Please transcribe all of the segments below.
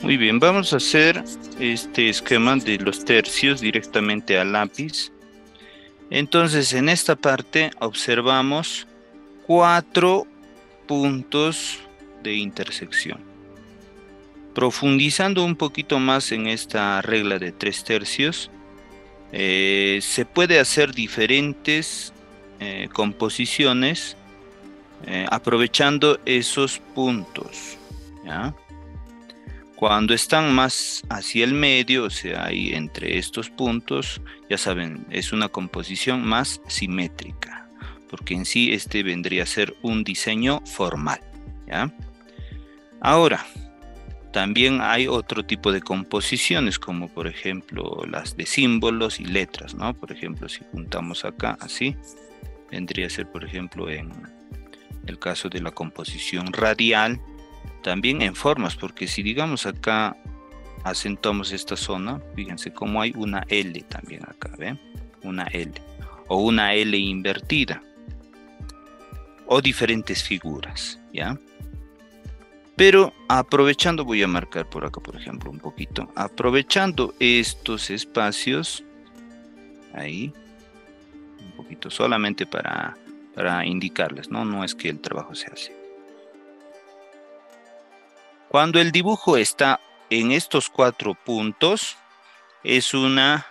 Muy bien, vamos a hacer este esquema de los tercios directamente al lápiz. Entonces, en esta parte observamos 4 puntos de intersección. Profundizando un poquito más en esta regla de 3 tercios, se puede hacer diferentes composiciones aprovechando esos puntos, ¿ya? Cuando están más hacia el medio, o sea, ahí entre estos puntos, ya saben, es una composición más simétrica, porque en sí este vendría a ser un diseño formal, ¿ya? Ahora, también hay otro tipo de composiciones, como por ejemplo las de símbolos y letras, ¿no? Por ejemplo, si juntamos acá así, vendría a ser, por ejemplo, en el caso de la composición radial, también en formas, porque si digamos acá acentuamos esta zona, fíjense cómo hay una L también acá, ¿ven? Una L, o una L invertida, o diferentes figuras, ¿ya? Pero aprovechando, voy a marcar por acá, por ejemplo, un poquito, aprovechando estos espacios, ahí, un poquito, solamente para indicarles, ¿no? No es que el trabajo sea así. Cuando el dibujo está en estos 4 puntos, es una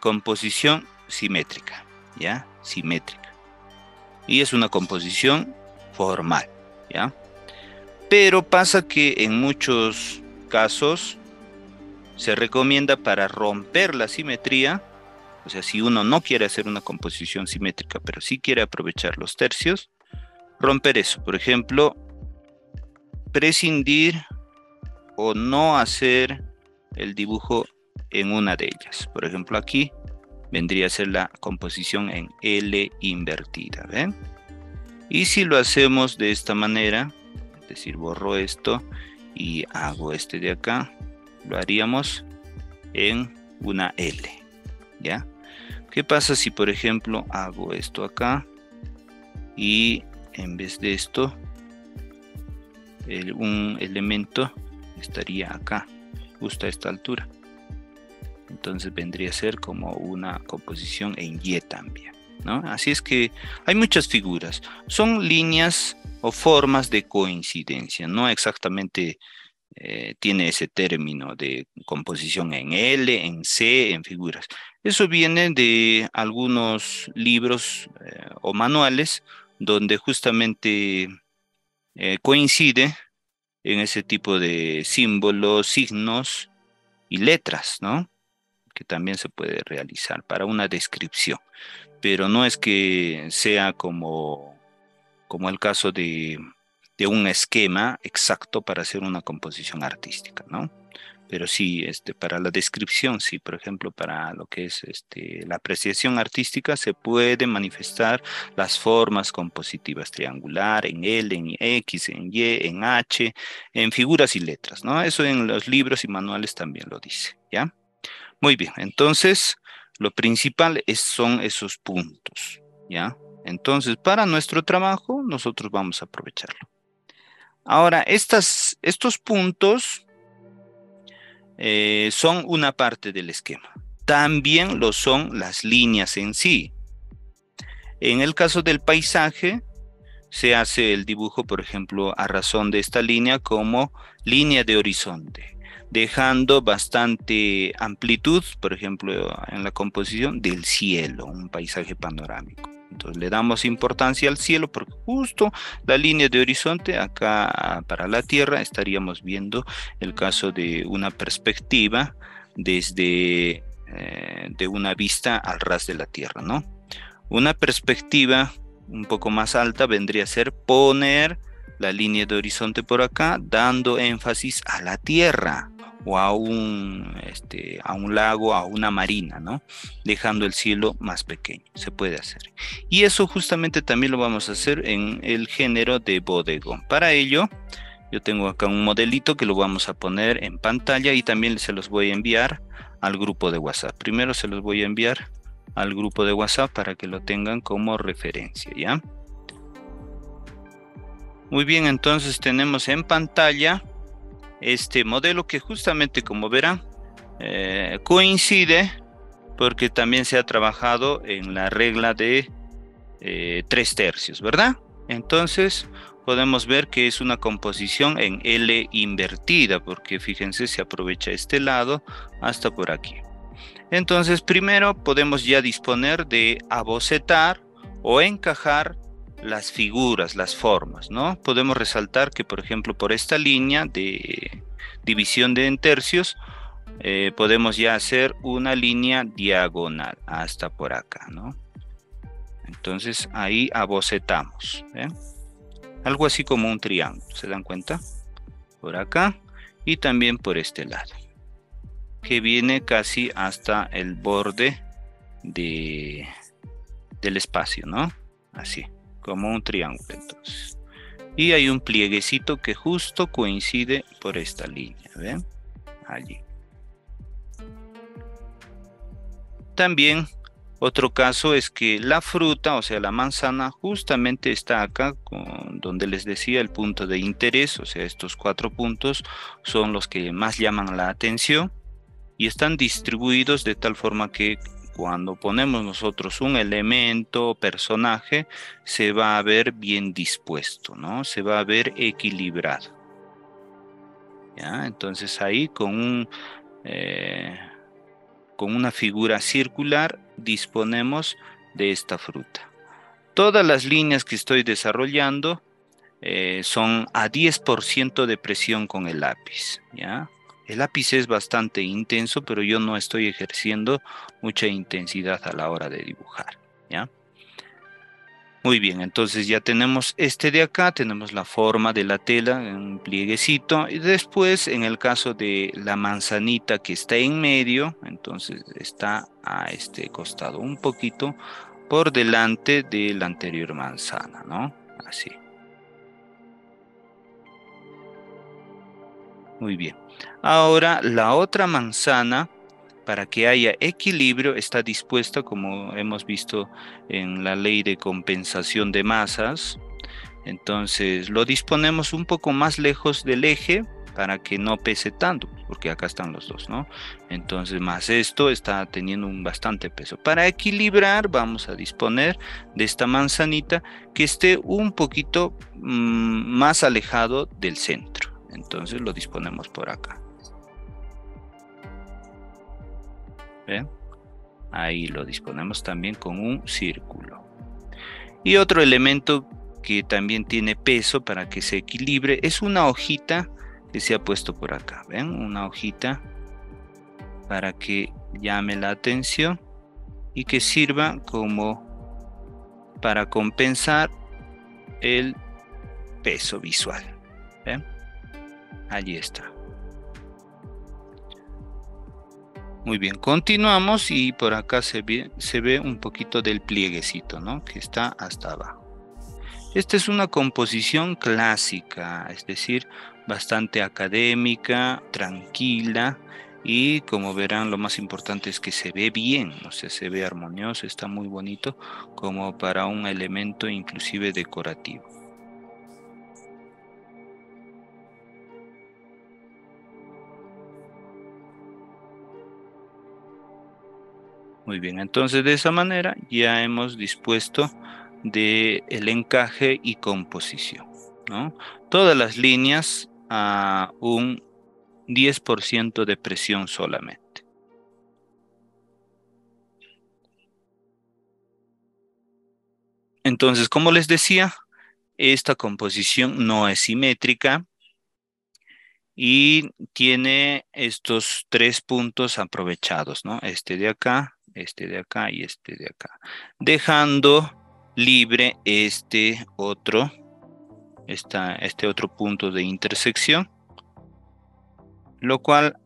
composición simétrica, ¿ya? Simétrica. Y es una composición formal, ¿ya? Pero pasa que en muchos casos se recomienda para romper la simetría, o sea, si uno no quiere hacer una composición simétrica, pero sí quiere aprovechar los tercios, romper eso. Por ejemplo, prescindir o no hacer el dibujo en una de ellas. Por ejemplo, aquí vendría a ser la composición en L invertida, ¿ven? Y si lo hacemos de esta manera, es decir, borro esto y hago este de acá, lo haríamos en una L, ¿ya? ¿Qué pasa si, por ejemplo, hago esto acá y en vez de esto, un elemento estaría acá, justo a esta altura? Entonces vendría a ser como una composición en Y también, ¿no? Así es que hay muchas figuras. Son líneas o formas de coincidencia, no exactamente tiene ese término de composición en L, en C, en figuras. Eso viene de algunos libros o manuales donde justamente coincide en ese tipo de símbolos, signos y letras, ¿no? Que también se puede realizar para una descripción, pero no es que sea como el caso de un esquema exacto para hacer una composición artística, ¿no? Pero sí, para la descripción, sí, por ejemplo, para lo que es la apreciación artística, se puede manifestar las formas compositivas triangular, en L, en X, en Y, en H, en figuras y letras, ¿no? Eso en los libros y manuales también lo dice, ¿ya? Muy bien, entonces lo principal son esos puntos, ¿ya? Entonces, para nuestro trabajo, nosotros vamos a aprovecharlo. Ahora, estos puntos son una parte del esquema. También lo son las líneas en sí. En el caso del paisaje, se hace el dibujo, por ejemplo, a razón de esta línea como línea de horizonte, dejando bastante amplitud, por ejemplo, en la composición del cielo, un paisaje panorámico. Entonces le damos importancia al cielo porque justo la línea de horizonte acá para la Tierra estaríamos viendo el caso de una perspectiva desde de una vista al ras de la Tierra, ¿no? Una perspectiva un poco más alta vendría a ser poner la línea de horizonte por acá, dando énfasis a la tierra o a un lago, a una marina, ¿no? Dejando el cielo más pequeño, se puede hacer. Y eso justamente también lo vamos a hacer en el género de bodegón. Para ello, yo tengo acá un modelito que lo vamos a poner en pantalla y también se los voy a enviar al grupo de WhatsApp. Primero se los voy a enviar al grupo de WhatsApp para que lo tengan como referencia, ¿ya? Muy bien, entonces tenemos en pantalla este modelo que justamente, como verán, coincide porque también se ha trabajado en la regla de 3/3, ¿verdad? Entonces podemos ver que es una composición en L invertida, porque fíjense, se aprovecha este lado hasta por aquí. Entonces primero podemos ya disponer de abocetar o encajar las figuras, las formas, ¿no? Podemos resaltar que, por ejemplo, por esta línea de división de en tercios, podemos ya hacer una línea diagonal hasta por acá, ¿no? Entonces ahí abocetamos, ¿eh? Algo así como un triángulo, ¿se dan cuenta? Por acá y también por este lado, que viene casi hasta el borde del espacio, ¿no? Así, como un triángulo entonces. Y hay un plieguecito que justo coincide por esta línea, ¿ven? Allí. También otro caso es que la fruta, o sea, la manzana, justamente está acá, donde les decía el punto de interés, o sea, estos 4 puntos son los que más llaman la atención y están distribuidos de tal forma que cuando ponemos nosotros un elemento o personaje, se va a ver bien dispuesto, ¿no? Se va a ver equilibrado. ¿Ya? Entonces ahí con una figura circular disponemos de esta fruta. Todas las líneas que estoy desarrollando son a 10% de presión con el lápiz, ¿ya? El lápiz es bastante intenso, pero yo no estoy ejerciendo mucha intensidad a la hora de dibujar, ¿ya? Muy bien, entonces ya tenemos este de acá, tenemos la forma de la tela en un plieguecito y después en el caso de la manzanita que está en medio, entonces está a este costado un poquito por delante de la anterior manzana, ¿no? Así. Muy bien. Ahora la otra manzana, para que haya equilibrio, está dispuesta, como hemos visto en la ley de compensación de masas. Entonces lo disponemos un poco más lejos del eje para que no pese tanto, porque acá están los dos, ¿no? Entonces más esto está teniendo un bastante peso. Para equilibrar vamos a disponer de esta manzanita que esté un poquito más alejado del centro. Entonces lo disponemos por acá. ¿Ven? Ahí lo disponemos también con un círculo. Y otro elemento que también tiene peso para que se equilibre es una hojita que se ha puesto por acá. ¿Ven? Una hojita para que llame la atención y que sirva como para compensar el peso visual. ¿Ven? Allí está. Muy bien, continuamos y por acá se ve un poquito del plieguecito, ¿no? Que está hasta abajo. Esta es una composición clásica, es decir, bastante académica, tranquila y como verán lo más importante es que se ve bien, o sea, se ve armonioso, está muy bonito como para un elemento inclusive decorativo. Muy bien, entonces de esa manera ya hemos dispuesto del encaje y composición, ¿no? Todas las líneas a un 10% de presión solamente. Entonces, como les decía, esta composición no es simétrica y tiene estos 3 puntos aprovechados, ¿no? Este de acá y este de acá, dejando libre este otro punto de intersección, lo cual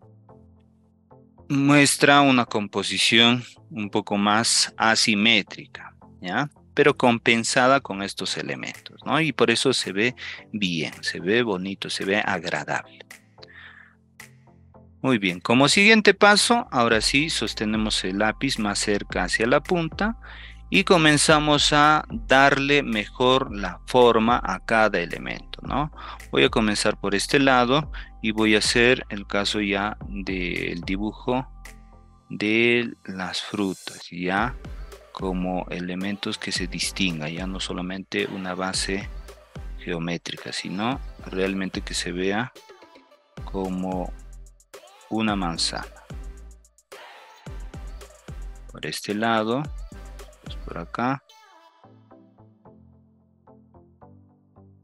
muestra una composición un poco más asimétrica, ¿ya? Pero compensada con estos elementos, ¿no? Y por eso se ve bien, se ve bonito, se ve agradable. Muy bien, como siguiente paso, ahora sí sostenemos el lápiz más cerca hacia la punta y comenzamos a darle mejor la forma a cada elemento, ¿no? Voy a comenzar por este lado y voy a hacer el caso ya del dibujo de las frutas, ya como elementos que se distingan, ya no solamente una base geométrica, sino realmente que se vea como una manzana. Por este lado, pues por acá,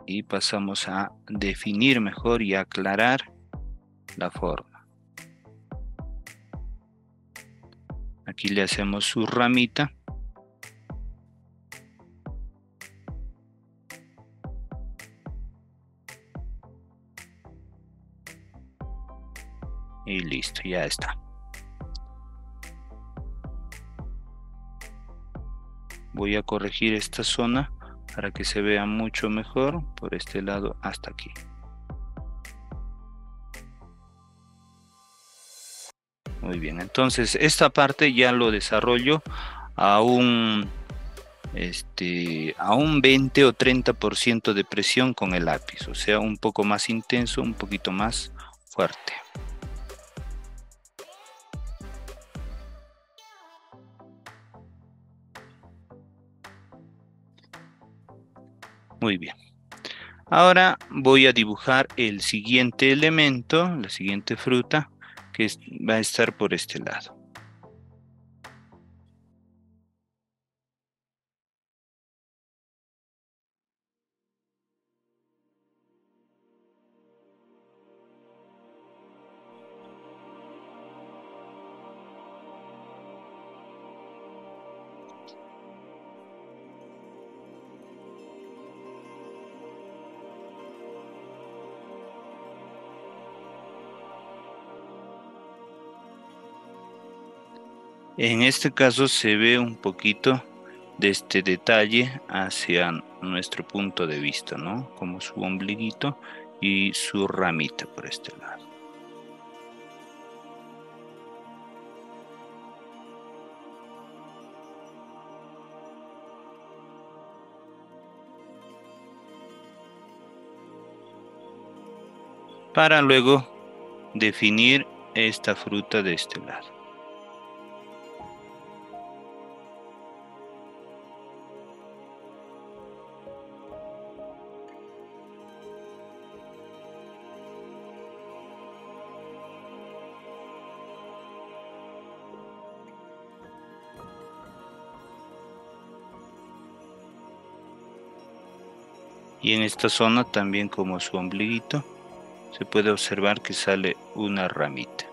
y pasamos a definir mejor y aclarar la forma. Aquí le hacemos su ramita. Y listo, ya está. Voy a corregir esta zona para que se vea mucho mejor por este lado hasta aquí. Muy bien, entonces esta parte ya lo desarrollo a un 20 o 30% de presión con el lápiz, o sea, un poco más intenso, un poquito más fuerte. Muy bien. Ahora voy a dibujar el siguiente elemento, la siguiente fruta, que va a estar por este lado. En este caso se ve un poquito de este detalle hacia nuestro punto de vista, ¿no? Como su ombliguito y su ramita por este lado. Para luego definir esta fruta de este lado. Y en esta zona también, como su ombliguito, se puede observar que sale una ramita.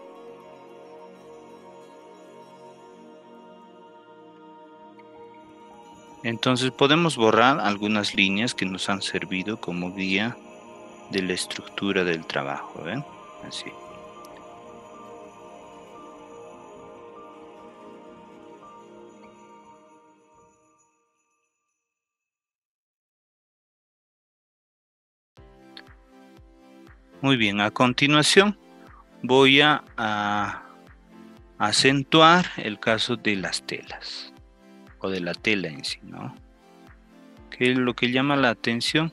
Entonces podemos borrar algunas líneas que nos han servido como guía de la estructura del trabajo, ¿ven? Así. Muy bien, a continuación voy a acentuar el caso de las telas o de la tela en sí, ¿no? Que lo que llama la atención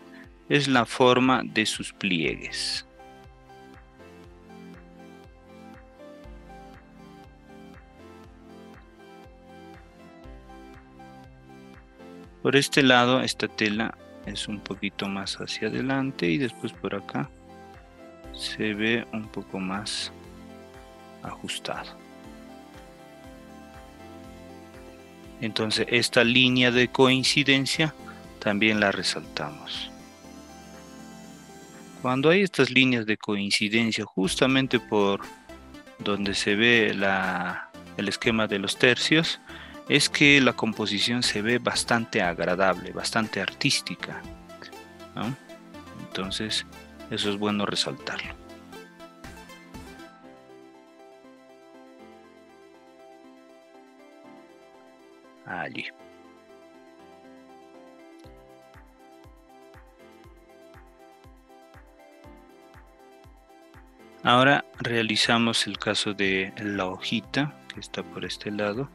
es la forma de sus pliegues. Por este lado, esta tela es un poquito más hacia adelante y después por acá se ve un poco más ajustado. Entonces esta línea de coincidencia también la resaltamos. Cuando hay estas líneas de coincidencia justamente por donde se ve el esquema de los tercios, es que la composición se ve bastante agradable, bastante artística, ¿no? Entonces eso es bueno resaltarlo. Allí. Ahora realizamos el caso de la hojita que está por este lado.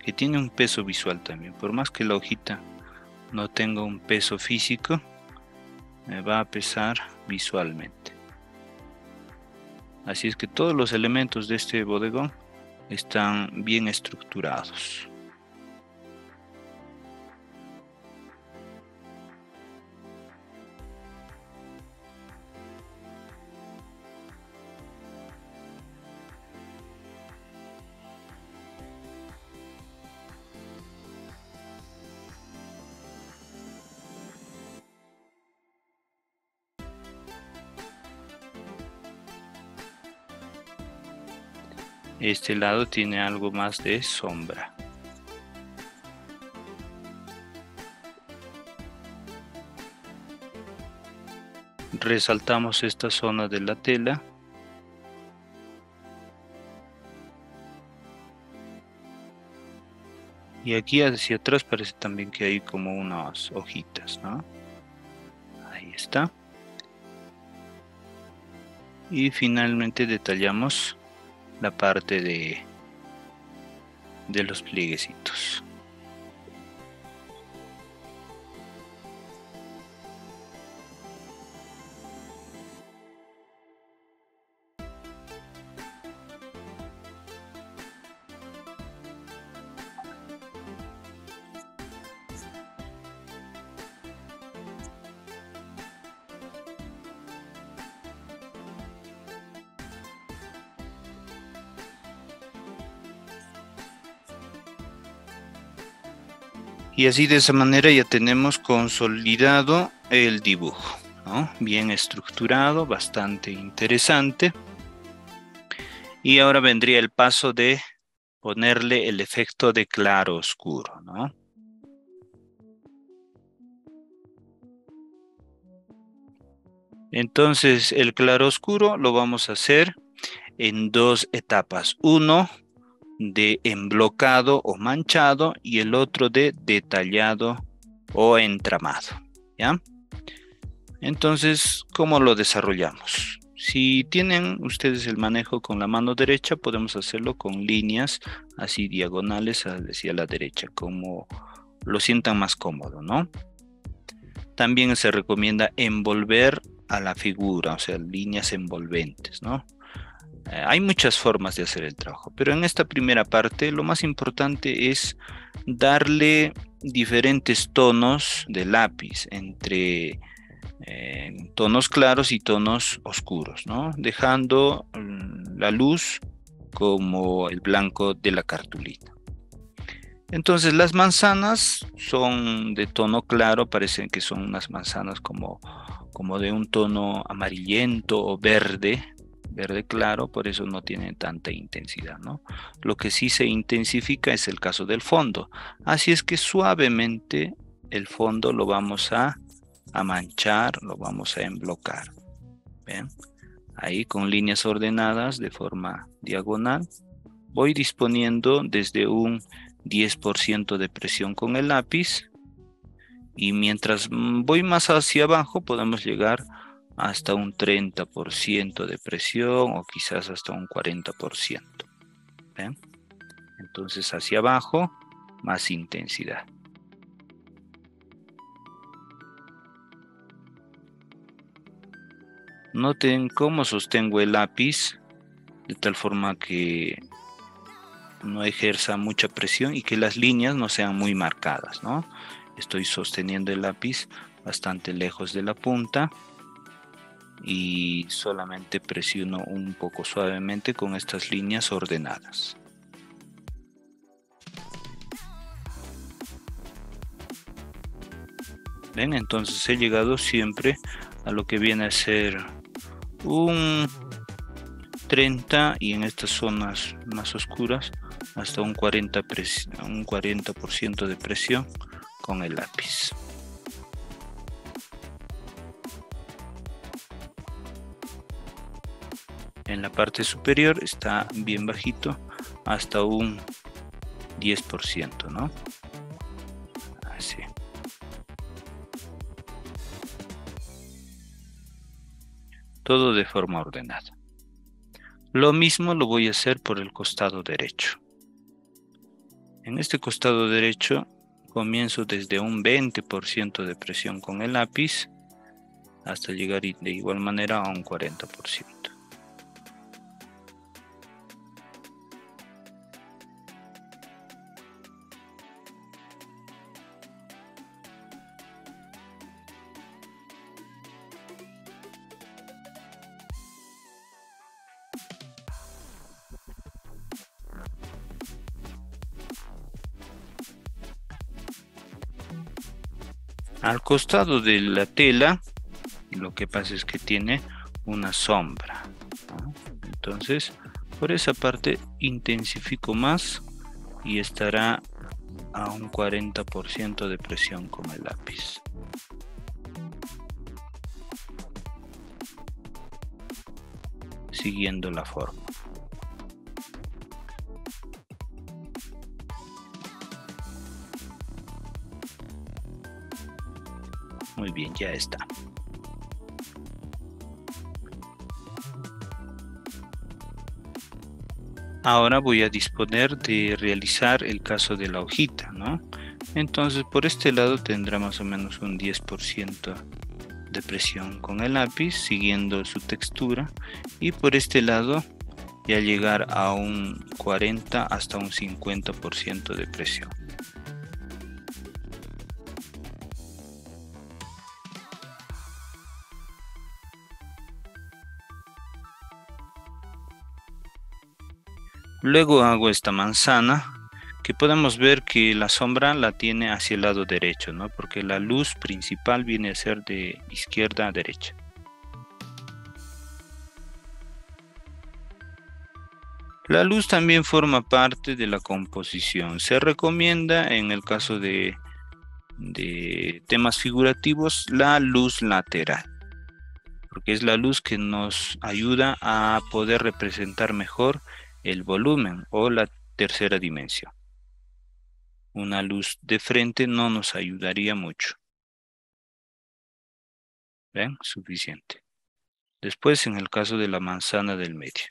que tiene un peso visual también. Por más que la hojita no tenga un peso físico, me va a pesar visualmente. Así es que todos los elementos de este bodegón están bien estructurados. Este lado tiene algo más de sombra. Resaltamos esta zona de la tela. Y aquí hacia atrás parece también que hay como unas hojitas, ¿no? Ahí está. Y finalmente detallamos la parte de los plieguecitos. Y así de esa manera ya tenemos consolidado el dibujo, ¿no? Bien estructurado, bastante interesante. Y ahora vendría el paso de ponerle el efecto de claro oscuro, ¿no? Entonces el claro oscuro lo vamos a hacer en dos etapas. Uno de emblocado o manchado y el otro de detallado o entramado, ¿ya? Entonces, ¿cómo lo desarrollamos? Si tienen ustedes el manejo con la mano derecha, podemos hacerlo con líneas así diagonales hacia la derecha, como lo sientan más cómodo, ¿no? También se recomienda envolver a la figura, o sea, líneas envolventes, ¿no? Hay muchas formas de hacer el trabajo, pero en esta primera parte lo más importante es darle diferentes tonos de lápiz entre tonos claros y tonos oscuros, ¿no? Dejando la luz como el blanco de la cartulina. Entonces las manzanas son de tono claro, parecen que son unas manzanas como de un tono amarillento o verde claro, por eso no tienen tanta intensidad, ¿no? Lo que sí se intensifica es el caso del fondo. Así es que suavemente el fondo lo vamos a manchar, lo vamos a emblocar. ¿Ven? Ahí con líneas ordenadas de forma diagonal. Voy disponiendo desde un 10% de presión con el lápiz. Y mientras voy más hacia abajo, podemos llegar hasta un 30% de presión o quizás hasta un 40%. ¿Ven? Entonces hacia abajo, más intensidad. Noten cómo sostengo el lápiz de tal forma que no ejerza mucha presión y que las líneas no sean muy marcadas, ¿no? Estoy sosteniendo el lápiz bastante lejos de la punta y solamente presiono un poco suavemente con estas líneas ordenadas. ¿Ven? Entonces he llegado siempre a lo que viene a ser un 30 y en estas zonas más oscuras hasta un 40% de presión con el lápiz. En la parte superior está bien bajito hasta un 10%, ¿no? Así. Todo de forma ordenada. Lo mismo lo voy a hacer por el costado derecho. En este costado derecho comienzo desde un 20% de presión con el lápiz hasta llegar de igual manera a un 40%. Al costado de la tela, lo que pasa es que tiene una sombra, ¿no? Entonces, por esa parte intensifico más y estará a un 40% de presión con el lápiz. Siguiendo la forma. Muy bien, ya está. Ahora voy a disponer de realizar el caso de la hojita, ¿no? Entonces por este lado tendrá más o menos un 10% de presión con el lápiz, siguiendo su textura, y por este lado ya llegar a un 40 hasta un 50% de presión. Luego hago esta manzana, que podemos ver que la sombra la tiene hacia el lado derecho, ¿no? Porque la luz principal viene a ser de izquierda a derecha. La luz también forma parte de la composición. Se recomienda en el caso de temas figurativos la luz lateral, porque es la luz que nos ayuda a poder representar mejor el volumen o la tercera dimensión. Una luz de frente no nos ayudaría mucho. ¿Ven? Suficiente. Después, en el caso de la manzana del medio.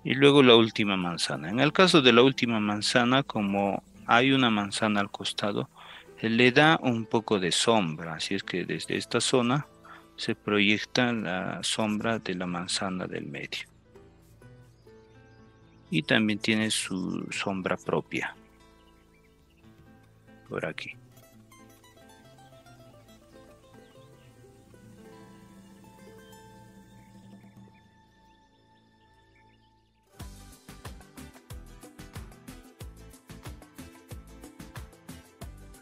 Y luego la última manzana. En el caso de la última manzana, como hay una manzana al costado, le da un poco de sombra. Así es que desde esta zona se proyecta la sombra de la manzana del medio. Y también tiene su sombra propia. Por aquí.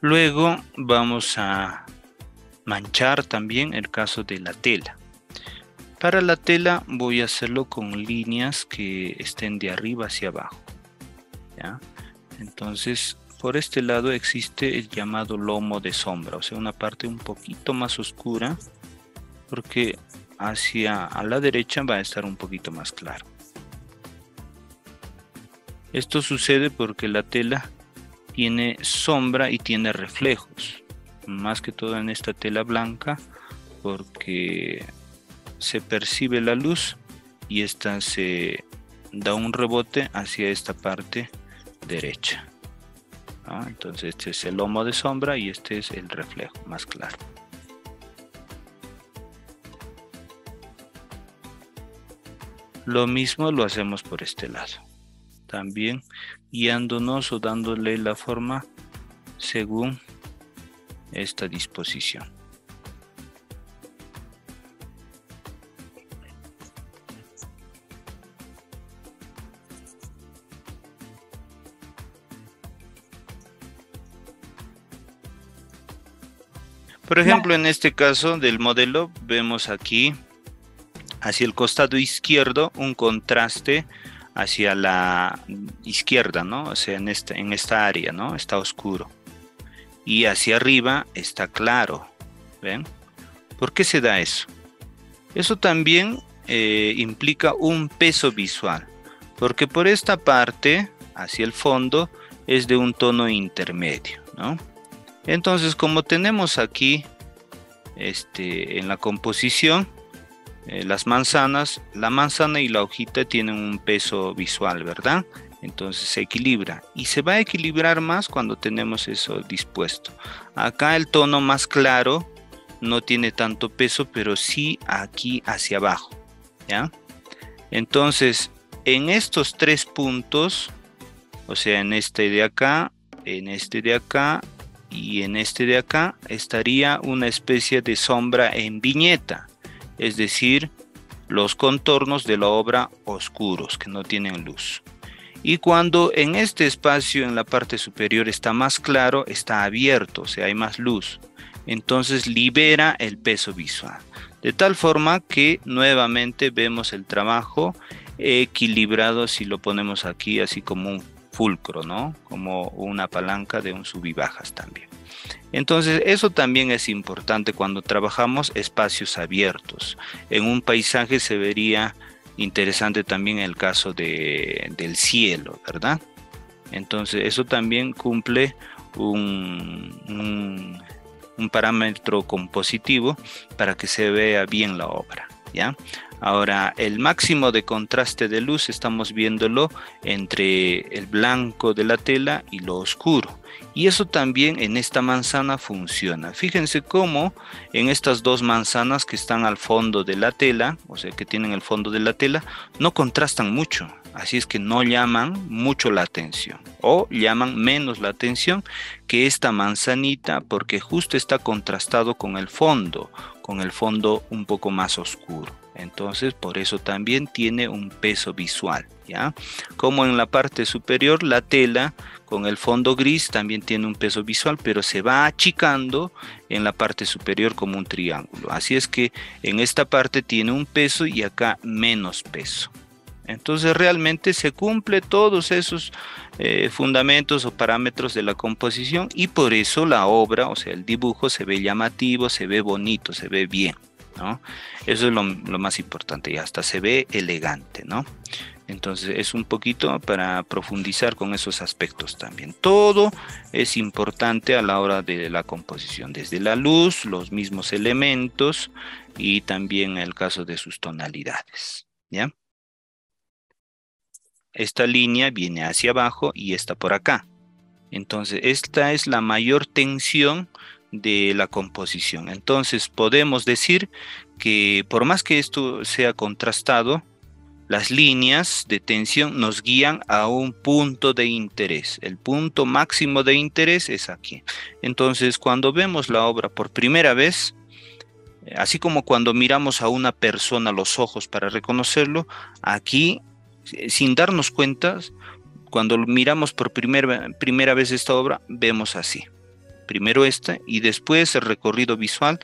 Luego vamos a manchar también el caso de la tela. Para la tela voy a hacerlo con líneas que estén de arriba hacia abajo, ¿ya? Entonces, por este lado existe el llamado lomo de sombra, o sea, una parte un poquito más oscura, porque hacia a la derecha va a estar un poquito más claro. Esto sucede porque la tela tiene sombra y tiene reflejos, más que todo en esta tela blanca, porque se percibe la luz y esta se da un rebote hacia esta parte derecha, ¿no? Entonces este es el lomo de sombra y este es el reflejo más claro. Lo mismo lo hacemos por este lado, también guiándonos o dándole la forma según esta disposición. Por ejemplo, en este caso del modelo vemos aquí hacia el costado izquierdo un contraste hacia la izquierda, ¿no? O sea, en esta área, ¿no? Está oscuro. Y hacia arriba está claro. ¿Ven? ¿Por qué se da eso? Eso también implica un peso visual, porque por esta parte, hacia el fondo, es de un tono intermedio, ¿no? Entonces, como tenemos aquí en la composición, las manzanas, la manzana y la hojita tienen un peso visual, ¿verdad? Entonces se equilibra y se va a equilibrar más cuando tenemos eso dispuesto. Acá el tono más claro no tiene tanto peso, pero sí aquí hacia abajo, ¿ya? Entonces, en estos tres puntos, o sea, en este de acá, en este de acá y en este de acá, estaría una especie de sombra en viñeta, es decir, los contornos de la obra oscuros, que no tienen luz. Y cuando en este espacio en la parte superior está más claro, está abierto, o sea, hay más luz. Entonces libera el peso visual. De tal forma que nuevamente vemos el trabajo equilibrado si lo ponemos aquí así como un fulcro, ¿no? Como una palanca de un sub y bajas también. Entonces eso también es importante cuando trabajamos espacios abiertos. En un paisaje se vería interesante también el caso del cielo, ¿verdad? Entonces eso también cumple un parámetro compositivo para que se vea bien la obra, ¿ya? Ahora, el máximo de contraste de luz estamos viéndolo entre el blanco de la tela y lo oscuro. Y eso también en esta manzana funciona. Fíjense cómo en estas dos manzanas que están al fondo de la tela, o sea que tienen el fondo de la tela, no contrastan mucho. Así es que no llaman mucho la atención o llaman menos la atención que esta manzanita porque justo está contrastado con el fondo un poco más oscuro. Entonces, por eso también tiene un peso visual, ¿ya? Como en la parte superior, la tela con el fondo gris también tiene un peso visual, pero se va achicando en la parte superior como un triángulo. Así es que en esta parte tiene un peso y acá menos peso. Entonces realmente se cumple todos esos fundamentos o parámetros de la composición y por eso la obra, o sea, el dibujo se ve llamativo, se ve bonito, se ve bien, ¿no? Eso es lo más importante y hasta se ve elegante, ¿no? Entonces es un poquito para profundizar con esos aspectos también. Todo es importante a la hora de la composición, desde la luz, los mismos elementos y también el caso de sus tonalidades, ¿ya? Esta línea viene hacia abajo y esta por acá. Entonces, esta es la mayor tensión de la composición. Entonces, podemos decir que por más que esto sea contrastado, las líneas de tensión nos guían a un punto de interés. El punto máximo de interés es aquí. Entonces, cuando vemos la obra por primera vez, así como cuando miramos a una persona a los ojos para reconocerlo, aquí, sin darnos cuenta, cuando miramos por primera vez esta obra, vemos así. Primero esta y después el recorrido visual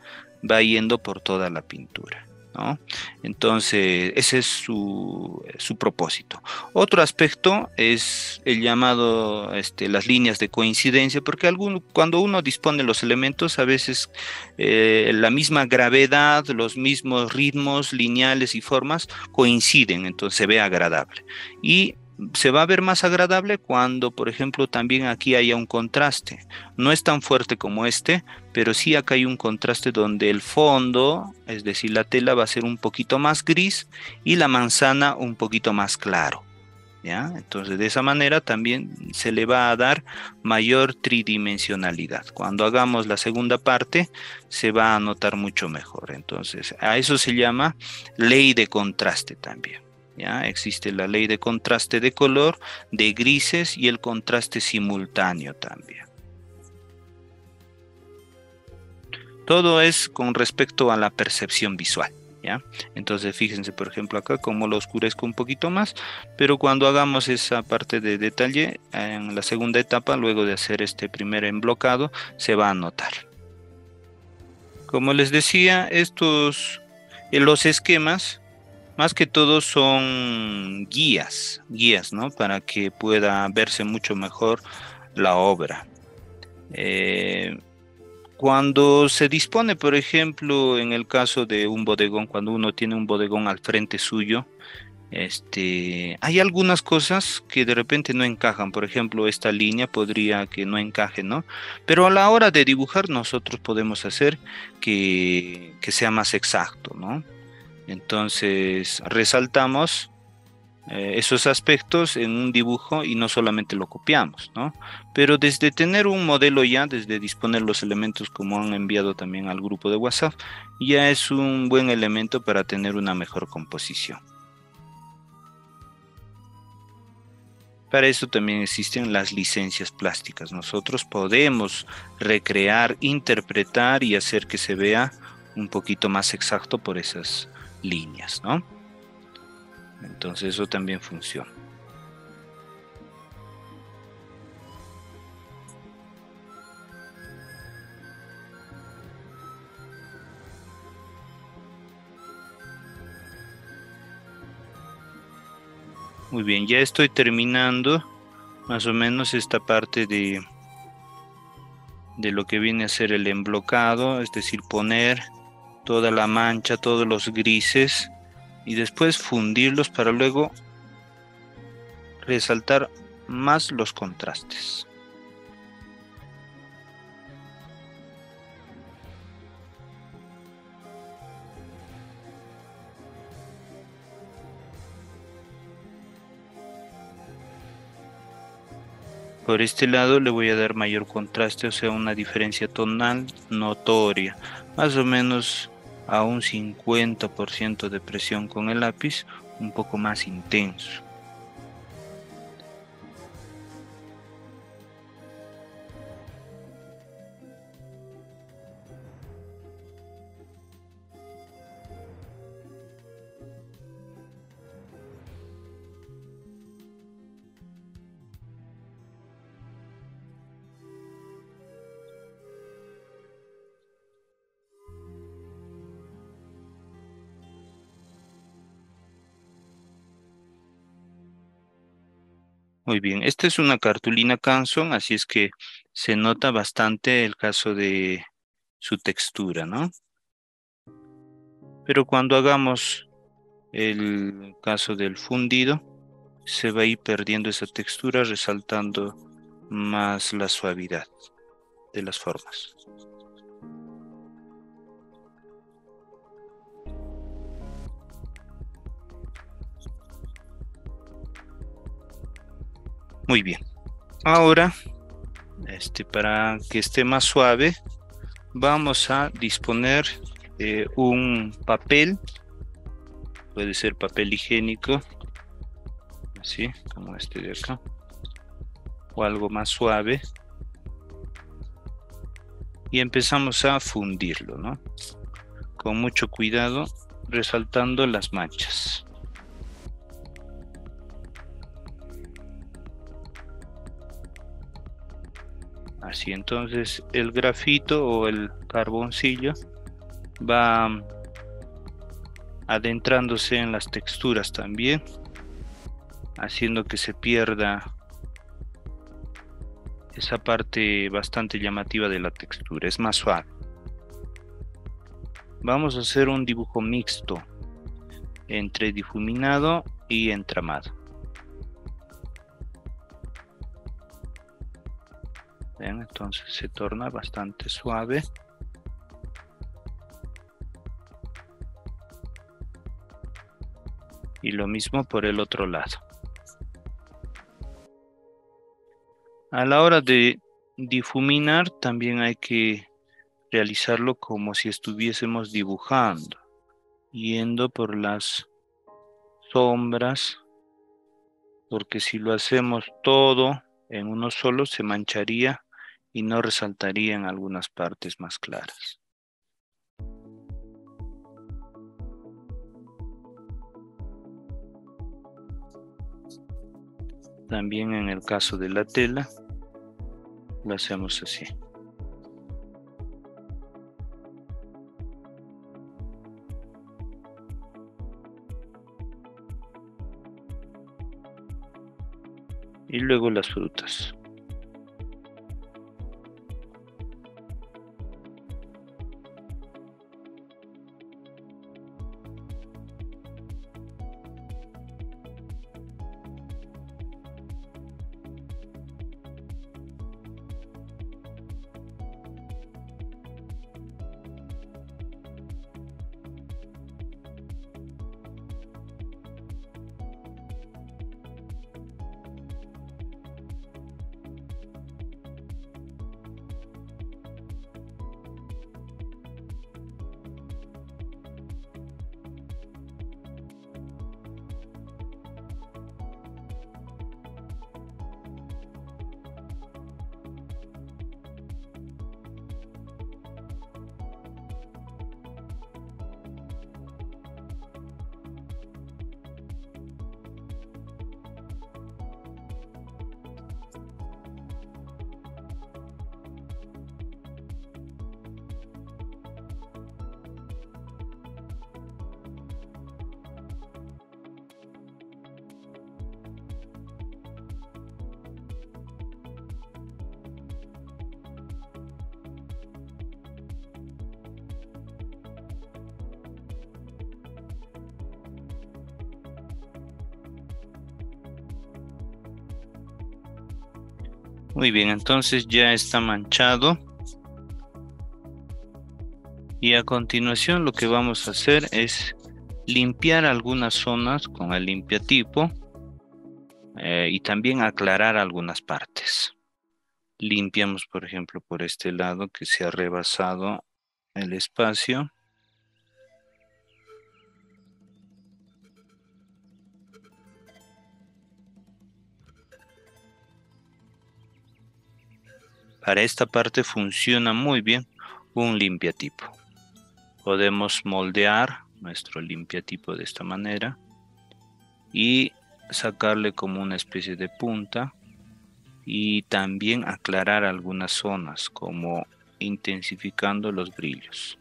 va yendo por toda la pintura, ¿no? Entonces, ese es su propósito. Otro aspecto es el llamado, las líneas de coincidencia, porque cuando uno dispone los elementos, a veces la misma gravedad, los mismos ritmos lineales y formas coinciden, entonces se ve agradable. Y se va a ver más agradable cuando, por ejemplo, también aquí haya un contraste. No es tan fuerte como pero sí acá hay un contraste donde el fondo, es decir, la tela va a ser un poquito más gris y la manzana un poquito más claro, ¿ya? Entonces, de esa manera también se le va a dar mayor tridimensionalidad. Cuando hagamos la segunda parte, se va a notar mucho mejor. Entonces, a eso se llama ley de contraste también. ¿Ya? Existe la ley de contraste de color, de grises y el contraste simultáneo también. Todo es con respecto a la percepción visual, ¿ya? Entonces fíjense, por ejemplo, acá como lo oscurezco un poquito más, pero cuando hagamos esa parte de detalle, en la segunda etapa, luego de hacer este primer emblocado, se va a notar. Como les decía, los esquemas, más que todo son guías, ¿no? Para que pueda verse mucho mejor la obra. Cuando se dispone, por ejemplo, en el caso de un bodegón, cuando uno tiene un bodegón al frente suyo, hay algunas cosas que de repente no encajan. Por ejemplo, esta línea podría que no encaje, ¿no? Pero a la hora de dibujar, nosotros podemos hacer que sea más exacto, ¿no? Entonces, resaltamos esos aspectos en un dibujo y no solamente lo copiamos, ¿no? Pero desde tener un modelo ya, desde disponer los elementos como han enviado también al grupo de WhatsApp, ya es un buen elemento para tener una mejor composición. Para eso también existen las licencias plásticas. Nosotros podemos recrear, interpretar y hacer que se vea un poquito más exacto por esas líneas, ¿no? Entonces eso también funciona. Muy bien, ya estoy terminando más o menos esta parte de lo que viene a ser el emblocado, es decir, poner toda la mancha, todos los grises y después fundirlos para luego resaltar más los contrastes. Por este lado le voy a dar mayor contraste, o sea, una diferencia tonal notoria, más o menos a un 50% de presión con el lápiz, un poco más intenso. Muy bien, esta es una cartulina Canson, así es que se nota bastante el caso de su textura, ¿no? Pero cuando hagamos el caso del fundido, se va a ir perdiendo esa textura, resaltando más la suavidad de las formas. Muy bien. Ahora, para que esté más suave, vamos a disponer un papel, puede ser papel higiénico, así como este de acá, o algo más suave, y empezamos a fundirlo, ¿no? Con mucho cuidado, resaltando las manchas. Así entonces el grafito o el carboncillo va adentrándose en las texturas también, haciendo que se pierda esa parte bastante llamativa de la textura, es más suave. Vamos a hacer un dibujo mixto entre difuminado y entramado. ¿Ven? Entonces se torna bastante suave. Y lo mismo por el otro lado. A la hora de difuminar también hay que realizarlo como si estuviésemos dibujando, yendo por las sombras, porque si lo hacemos todo en uno solo se mancharía y no resaltaría en algunas partes más claras. También en el caso de la tela, lo hacemos así. Y luego las frutas. Muy bien, entonces ya está manchado. Y a continuación lo que vamos a hacer es limpiar algunas zonas con el limpiatipo y también aclarar algunas partes. Limpiamos, por ejemplo, por este lado que se ha rebasado el espacio. Para esta parte funciona muy bien un limpiatipo. Podemos moldear nuestro limpiatipo de esta manera y sacarle como una especie de punta y también aclarar algunas zonas como intensificando los brillos.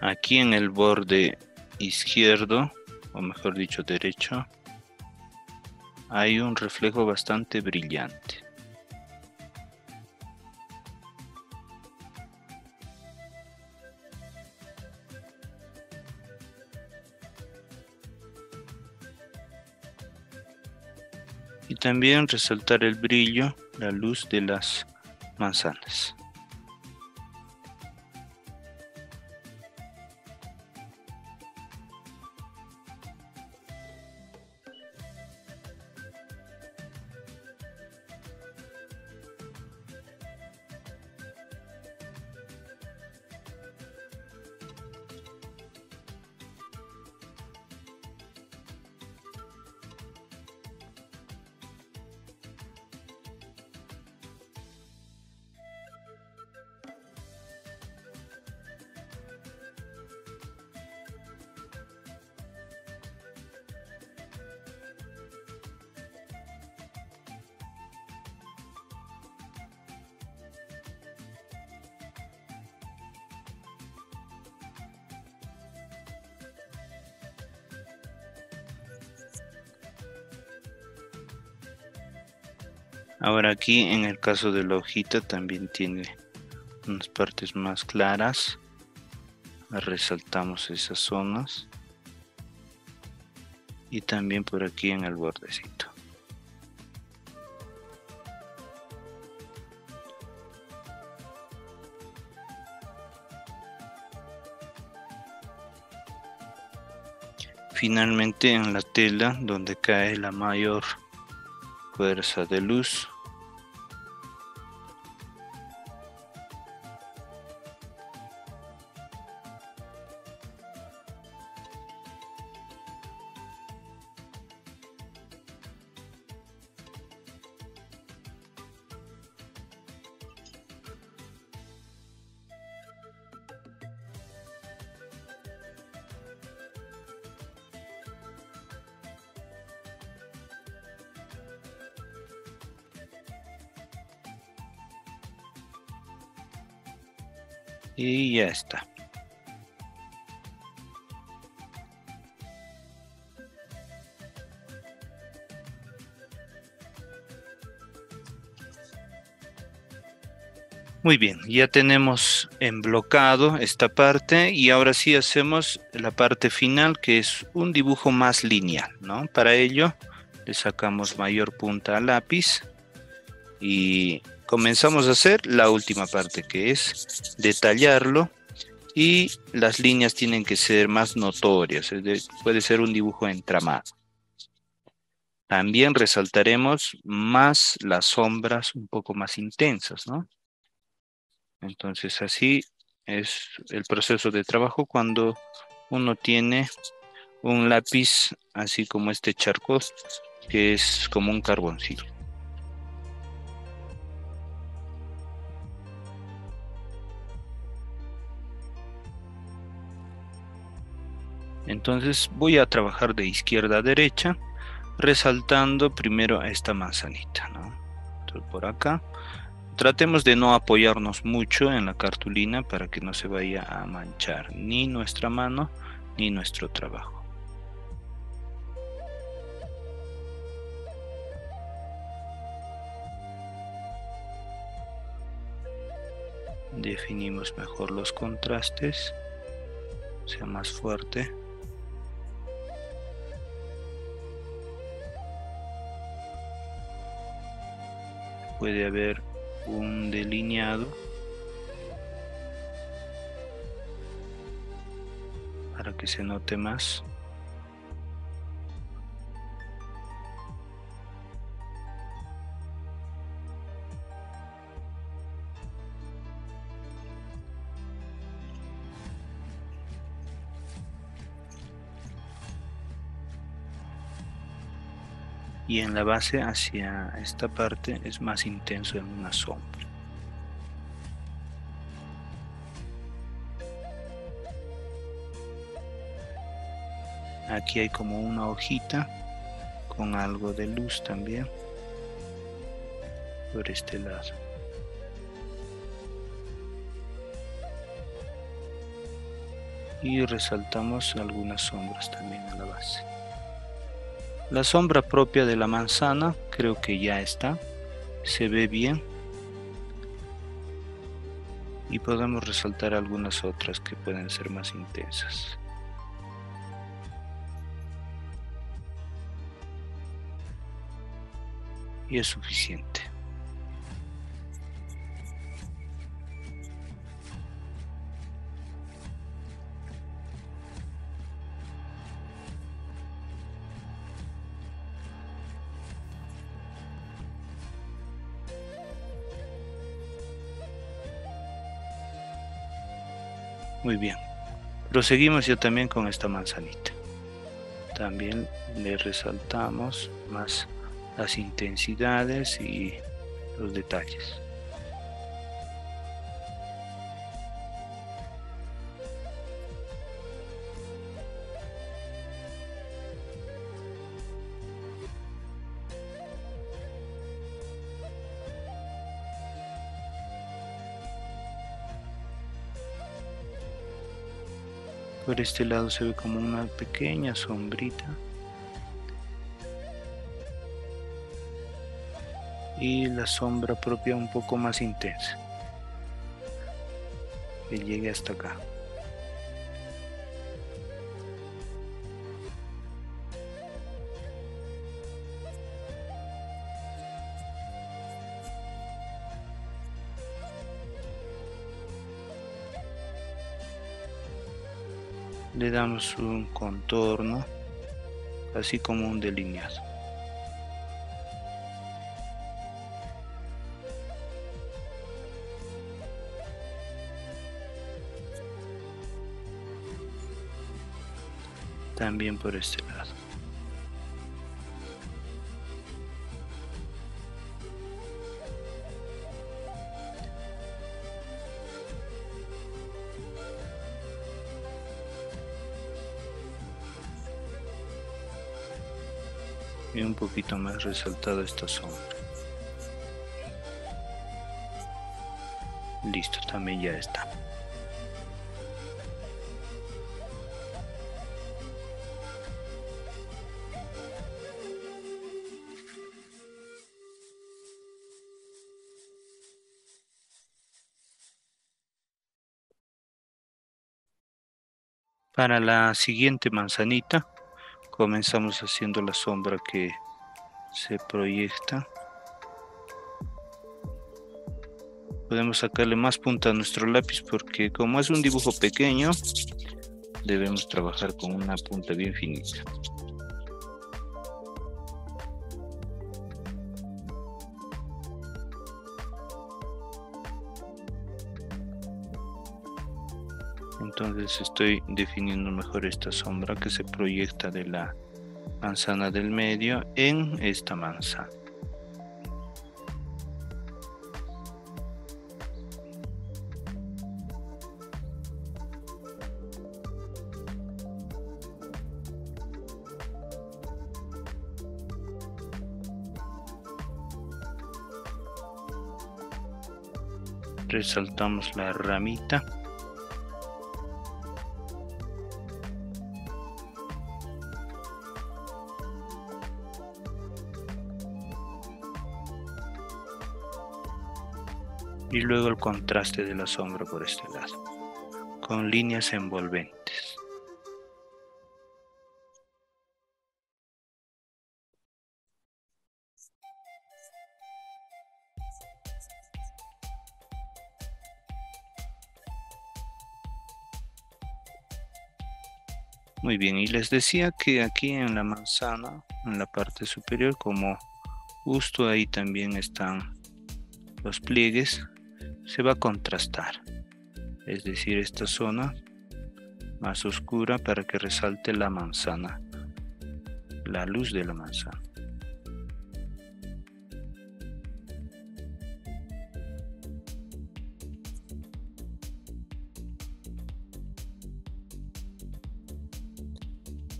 Aquí en el borde izquierdo, o mejor dicho derecho, hay un reflejo bastante brillante. Y también resaltar el brillo, la luz de las manzanas. Ahora aquí en el caso de la hojita también tiene unas partes más claras. Resaltamos esas zonas. Y también por aquí en el bordecito. Finalmente en la tela donde cae la mayor fuerza de luz, y ya está. Muy bien, ya tenemos emblocado esta parte y ahora sí hacemos la parte final, que es un dibujo más lineal, ¿no? Para ello le sacamos mayor punta al lápiz y comenzamos a hacer la última parte, que es detallarlo, y las líneas tienen que ser más notorias, puede ser un dibujo entramado. También resaltaremos más las sombras un poco más intensas, ¿no? Entonces así es el proceso de trabajo cuando uno tiene un lápiz así como este charcot, que es como un carboncillo. Entonces voy a trabajar de izquierda a derecha, resaltando primero esta manzanita, ¿no? Entonces por acá Tratemos de no apoyarnos mucho en la cartulina para que no se vaya a manchar ni nuestra mano ni nuestro trabajo. Definimos mejor los contrastes, sea más fuerte. Puede haber un delineado para que se note más. Y en la base hacia esta parte es más intenso en una sombra. Aquí hay como una hojita con algo de luz también por este lado. Y resaltamos algunas sombras también en la base. La sombra propia de la manzana creo que ya está, se ve bien. Y podemos resaltar algunas otras que pueden ser más intensas. Y es suficiente. Muy bien. Proseguimos ya también con esta manzanita. También le resaltamos más las intensidades y los detalles. Por este lado se ve como una pequeña sombrita. Y la sombra propia un poco más intensa. Que llegue hasta acá. Le damos un contorno, así como un delineado. También por este lado. Y un poquito más resaltada esta sombra. Listo, también ya está. Para la siguiente manzanita, comenzamos haciendo la sombra que se proyecta. Podemos sacarle más punta a nuestro lápiz porque como es un dibujo pequeño, debemos trabajar con una punta bien finita. Entonces estoy definiendo mejor esta sombra que se proyecta de la manzana del medio en esta manzana. Resaltamos la ramita. Y luego el contraste de la sombra por este lado, con líneas envolventes. Muy bien, y les decía que aquí en la manzana, en la parte superior, como justo ahí también están los pliegues, se va a contrastar. Es decir, esta zona más oscura para que resalte la manzana, la luz de la manzana.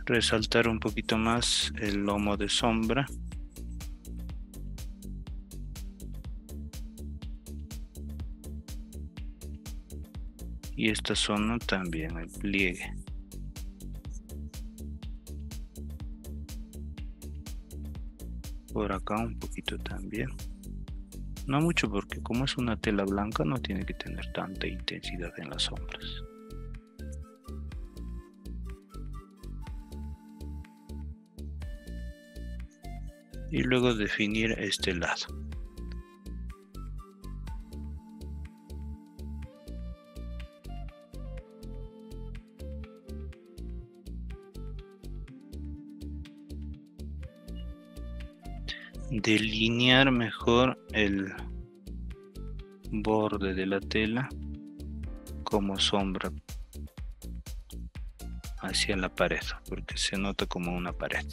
Resaltar un poquito más el lomo de sombra. Y esta zona también, el pliegue. Por acá un poquito también. No mucho porque como es una tela blanca no tiene que tener tanta intensidad en las sombras. Y luego definir este lado. Delinear mejor el borde de la tela como sombra hacia la pared, porque se nota como una pared.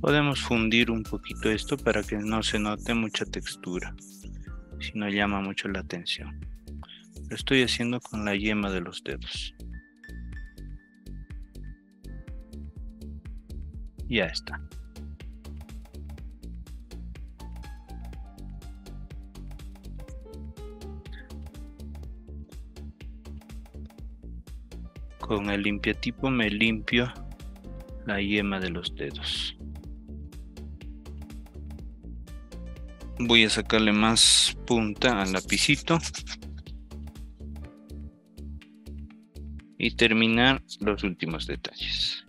Podemos fundir un poquito esto para que no se note mucha textura, si no llama mucho la atención. Lo estoy haciendo con la yema de los dedos. Ya está. Con el limpiatipo me limpio la yema de los dedos. Voy a sacarle más punta al lapicito y terminar los últimos detalles.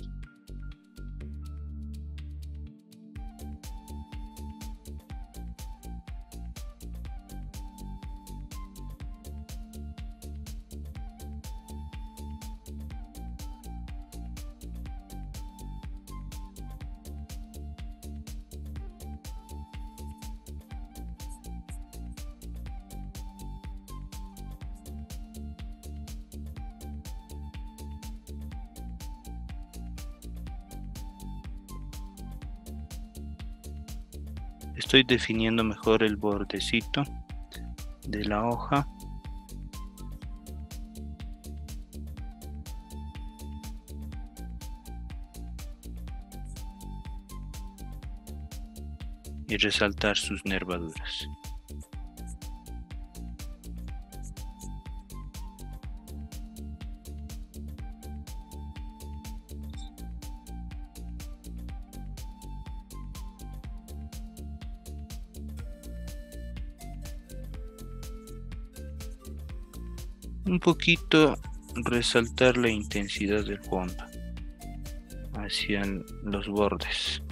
Estoy definiendo mejor el bordecito de la hoja. Y resaltar sus nervaduras. Un poquito resaltar la intensidad del fondo hacia los bordes.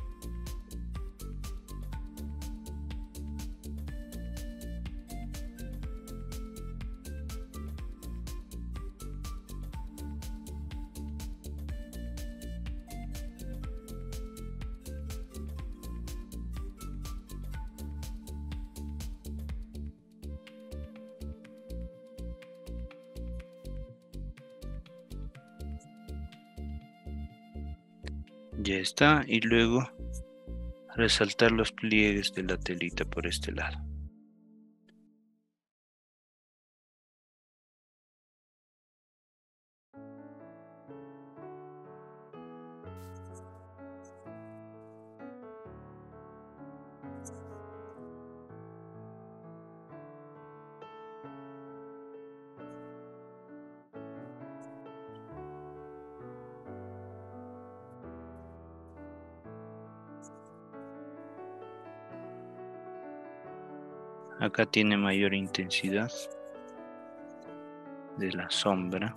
Ya está. Y luego resaltar los pliegues de la telita por este lado. Acá tiene mayor intensidad de la sombra.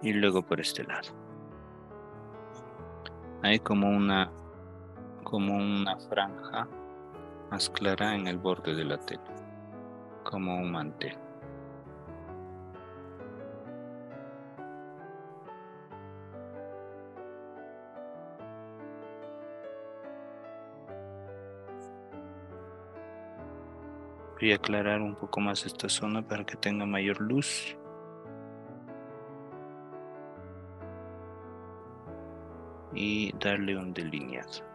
Y luego por este lado. Hay como una franja más clara en el borde de la tela, como un mantel. Voy a aclarar un poco más esta zona para que tenga mayor luz. Y darle un delineado.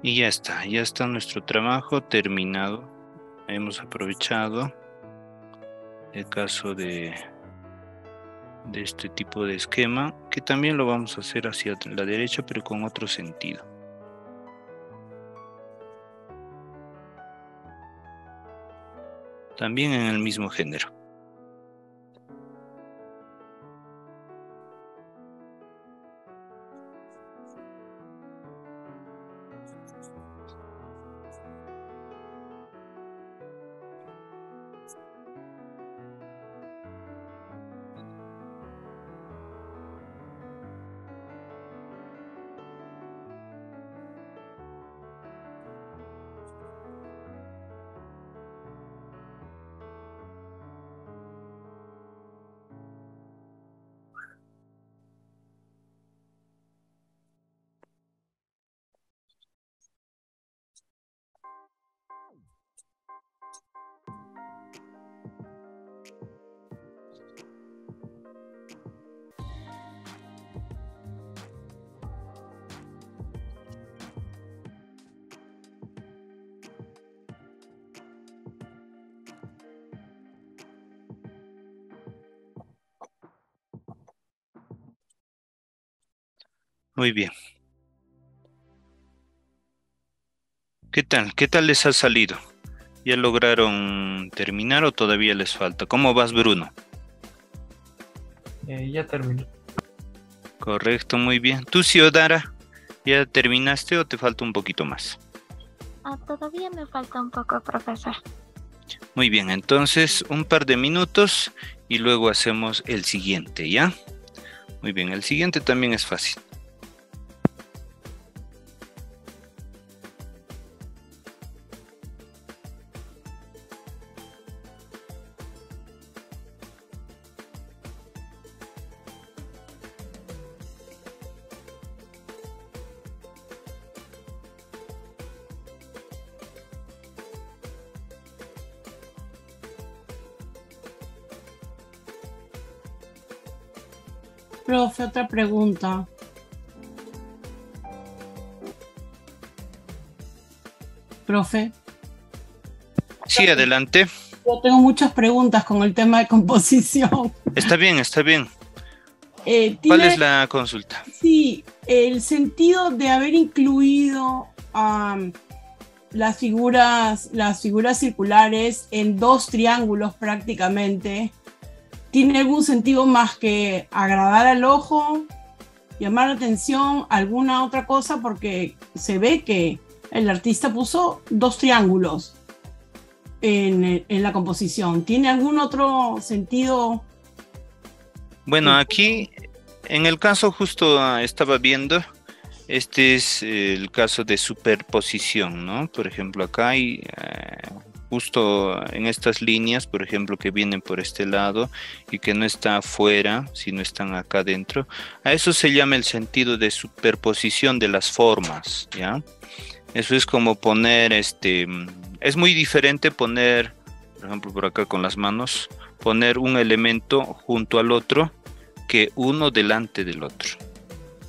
Y ya está nuestro trabajo terminado. Hemos aprovechado el caso de este tipo de esquema, que también lo vamos a hacer hacia la derecha, pero con otro sentido. También en el mismo género. Muy bien. ¿Qué tal? ¿Qué tal les ha salido? ¿Ya lograron terminar o todavía les falta? ¿Cómo vas, Bruno? Ya terminé. Correcto, muy bien. ¿Tú, Ciodara, ya terminaste o te falta un poquito más? Todavía me falta un poco, profesor. Muy bien, entonces un par de minutos y luego hacemos el siguiente, ¿ya? Muy bien, el siguiente también es fácil. Profe, otra pregunta. Profe. Sí, adelante. Yo tengo muchas preguntas con el tema de composición. Está bien, está bien. ¿Cuál es la consulta? Sí, el sentido de haber incluido las figuras circulares en dos triángulos prácticamente, ¿tiene algún sentido más que agradar al ojo, llamar la atención, alguna otra cosa? Porque se ve que el artista puso 2 triángulos en la composición. ¿Tiene algún otro sentido? Bueno, aquí en el caso justo estaba viendo, este es el caso de superposición, ¿no? Por ejemplo, acá hay justo en estas líneas, por ejemplo, que vienen por este lado y que no está afuera, sino están acá dentro. A eso se llama el sentido de superposición de las formas, ¿ya? Eso es como poner, es muy diferente poner, por ejemplo, por acá con las manos, poner un elemento junto al otro que uno delante del otro,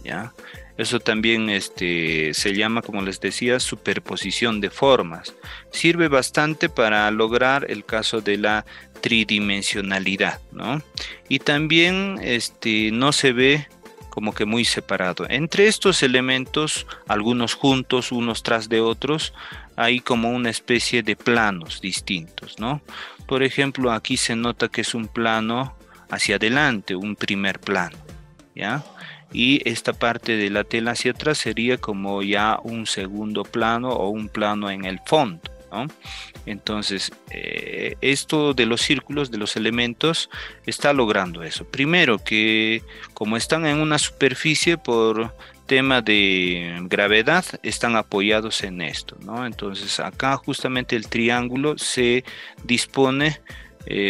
¿ya? Eso también se llama, como les decía, superposición de formas. Sirve bastante para lograr el caso de la tridimensionalidad, ¿no? Y también no se ve como que muy separado. Entre estos elementos, algunos juntos, unos tras de otros, hay como una especie de planos distintos, ¿no? Por ejemplo, aquí se nota que es un plano hacia adelante, un primer plano, ¿ya? Y esta parte de la tela hacia atrás sería como ya un segundo plano o un plano en el fondo, ¿no? Entonces, esto de los círculos, de los elementos, está logrando eso. Primero, que como están en una superficie por tema de gravedad, están apoyados en esto, ¿no? Entonces, acá justamente el triángulo se dispone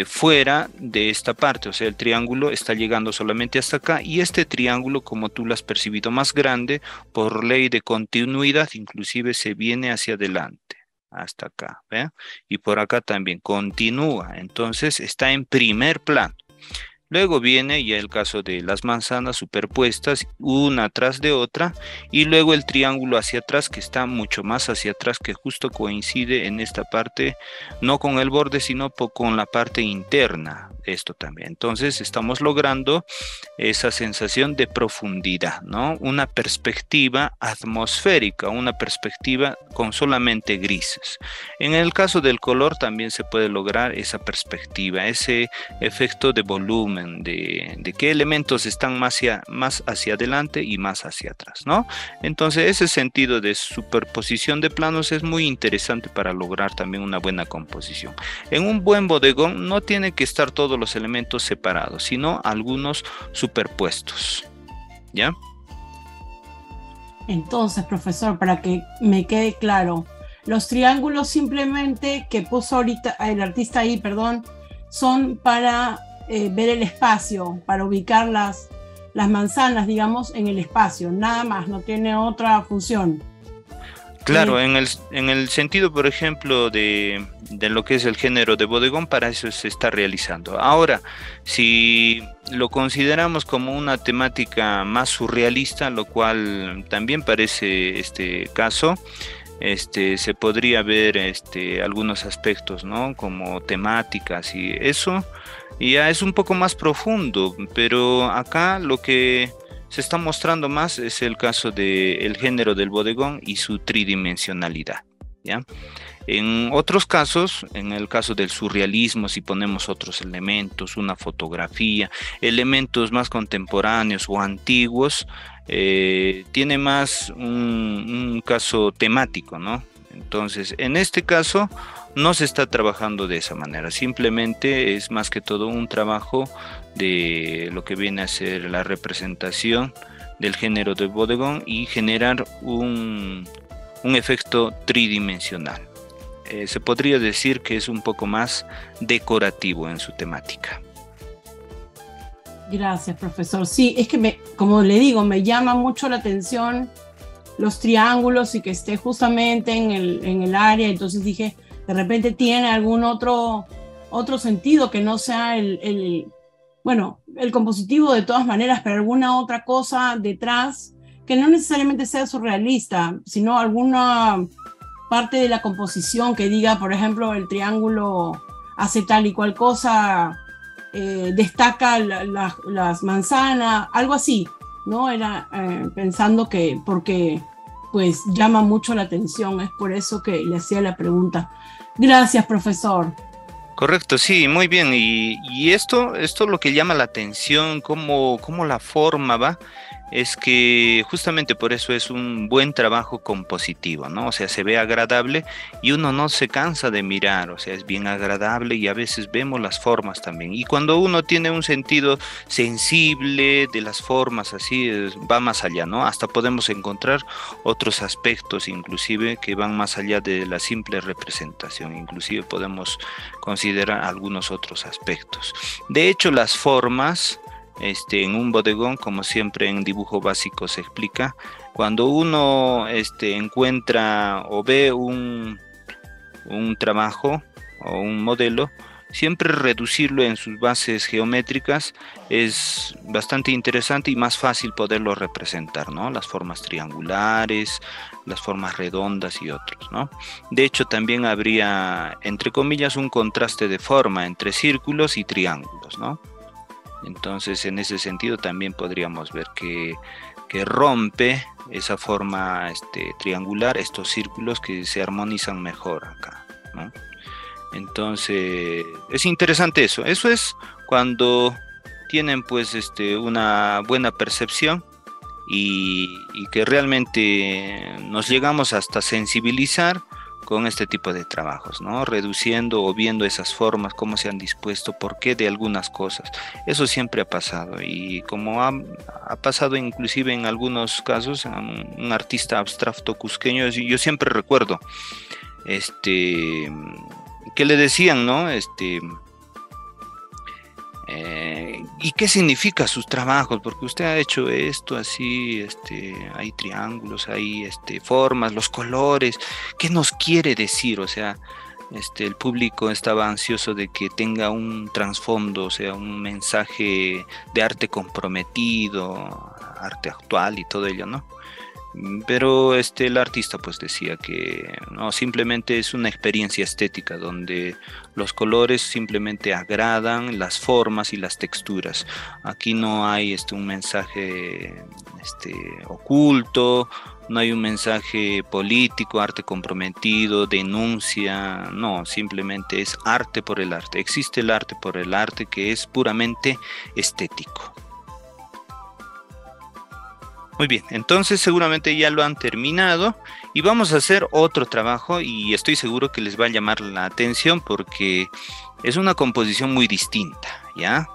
fuera de esta parte, o sea, el triángulo está llegando solamente hasta acá, y este triángulo, como tú lo has percibido más grande, por ley de continuidad, inclusive se viene hacia adelante, hasta acá, ¿ve? Y por acá también continúa, entonces está en primer plano. Luego viene ya el caso de las manzanas superpuestas, una tras de otra, y luego el triángulo hacia atrás, que está mucho más hacia atrás, que justo coincide en esta parte, no con el borde, sino con la parte interna, esto también. Entonces estamos logrando esa sensación de profundidad, ¿no? Una perspectiva atmosférica, una perspectiva con solamente grises. En el caso del color también se puede lograr esa perspectiva, ese efecto de volumen, de qué elementos están más hacia adelante y más hacia atrás, ¿no? Entonces ese sentido de superposición de planos es muy interesante para lograr también una buena composición. En un buen bodegón no tiene que estar todos los elementos separados, sino algunos superpuestos, ¿ya? Entonces, profesor, para que me quede claro, los triángulos simplemente que puso ahorita el artista ahí, perdón, son para ver el espacio, para ubicar las manzanas, digamos, en el espacio, nada más, no tiene otra función. Claro, en el sentido, por ejemplo, de lo que es el género de bodegón, para eso se está realizando. Ahora, si lo consideramos como una temática más surrealista, lo cual también parece este caso, se podría ver algunos aspectos, ¿no? Como temáticas y eso ya es un poco más profundo, pero acá lo que se está mostrando más es el caso del género del bodegón y su tridimensionalidad, ¿ya? En otros casos, en el caso del surrealismo, si ponemos otros elementos, una fotografía, elementos más contemporáneos o antiguos, tiene más un caso temático, ¿no? Entonces, en este caso, no se está trabajando de esa manera, simplemente es más que todo un trabajo de lo que viene a ser la representación del género del bodegón y generar un efecto tridimensional. Se podría decir que es un poco más decorativo en su temática. Gracias, profesor. Sí, es que como le digo, me llama mucho la atención los triángulos y que esté justamente en el área, entonces dije, de repente tiene algún otro sentido que no sea el compositivo de todas maneras, pero alguna otra cosa detrás que no necesariamente sea surrealista, sino alguna parte de la composición que diga, por ejemplo, el triángulo hace tal y cual cosa, destaca las manzanas, algo así, ¿no? Era pensando que porque pues llama mucho la atención, es por eso que le hacía la pregunta. Gracias, profesor. Correcto, sí, muy bien. Y esto lo que llama la atención, cómo la forma va, es que justamente por eso es un buen trabajo compositivo, ¿no? O sea, se ve agradable y uno no se cansa de mirar, o sea, es bien agradable y a veces vemos las formas también. Y cuando uno tiene un sentido sensible de las formas, así, va más allá, ¿no? Hasta podemos encontrar otros aspectos, inclusive, que van más allá de la simple representación. Inclusive podemos considerar algunos otros aspectos. De hecho, las formas, en un bodegón, como siempre en dibujo básico se explica, cuando uno encuentra o ve un trabajo o un modelo, siempre reducirlo en sus bases geométricas es bastante interesante y más fácil poderlo representar, ¿no? Las formas triangulares, las formas redondas y otros, ¿no? De hecho, también habría, entre comillas, un contraste de forma entre círculos y triángulos, ¿no? Entonces, en ese sentido también podríamos ver que rompe esa forma triangular, estos círculos que se armonizan mejor acá, ¿no? Entonces, es interesante eso. Eso es cuando tienen pues una buena percepción y que realmente nos llegamos hasta sensibilizar con este tipo de trabajos, ¿no? Reduciendo o viendo esas formas, cómo se han dispuesto, por qué de algunas cosas. Eso siempre ha pasado y como ha pasado inclusive en algunos casos, un artista abstracto cusqueño, yo siempre recuerdo, este, que le decían, ¿no? ¿Y qué significa sus trabajos? Porque usted ha hecho esto así, hay triángulos, hay formas, los colores, ¿qué nos quiere decir? O sea, el público estaba ansioso de que tenga un trasfondo, o sea, un mensaje de arte comprometido, arte actual y todo ello, ¿no? Pero el artista pues decía que no, simplemente es una experiencia estética donde los colores simplemente agradan las formas y las texturas. Aquí no hay un mensaje oculto, no hay un mensaje político, arte comprometido, denuncia, no, simplemente es arte por el arte. Existe el arte por el arte que es puramente estético. Muy bien, entonces seguramente ya lo han terminado y vamos a hacer otro trabajo y estoy seguro que les va a llamar la atención porque es una composición muy distinta, ¿ya?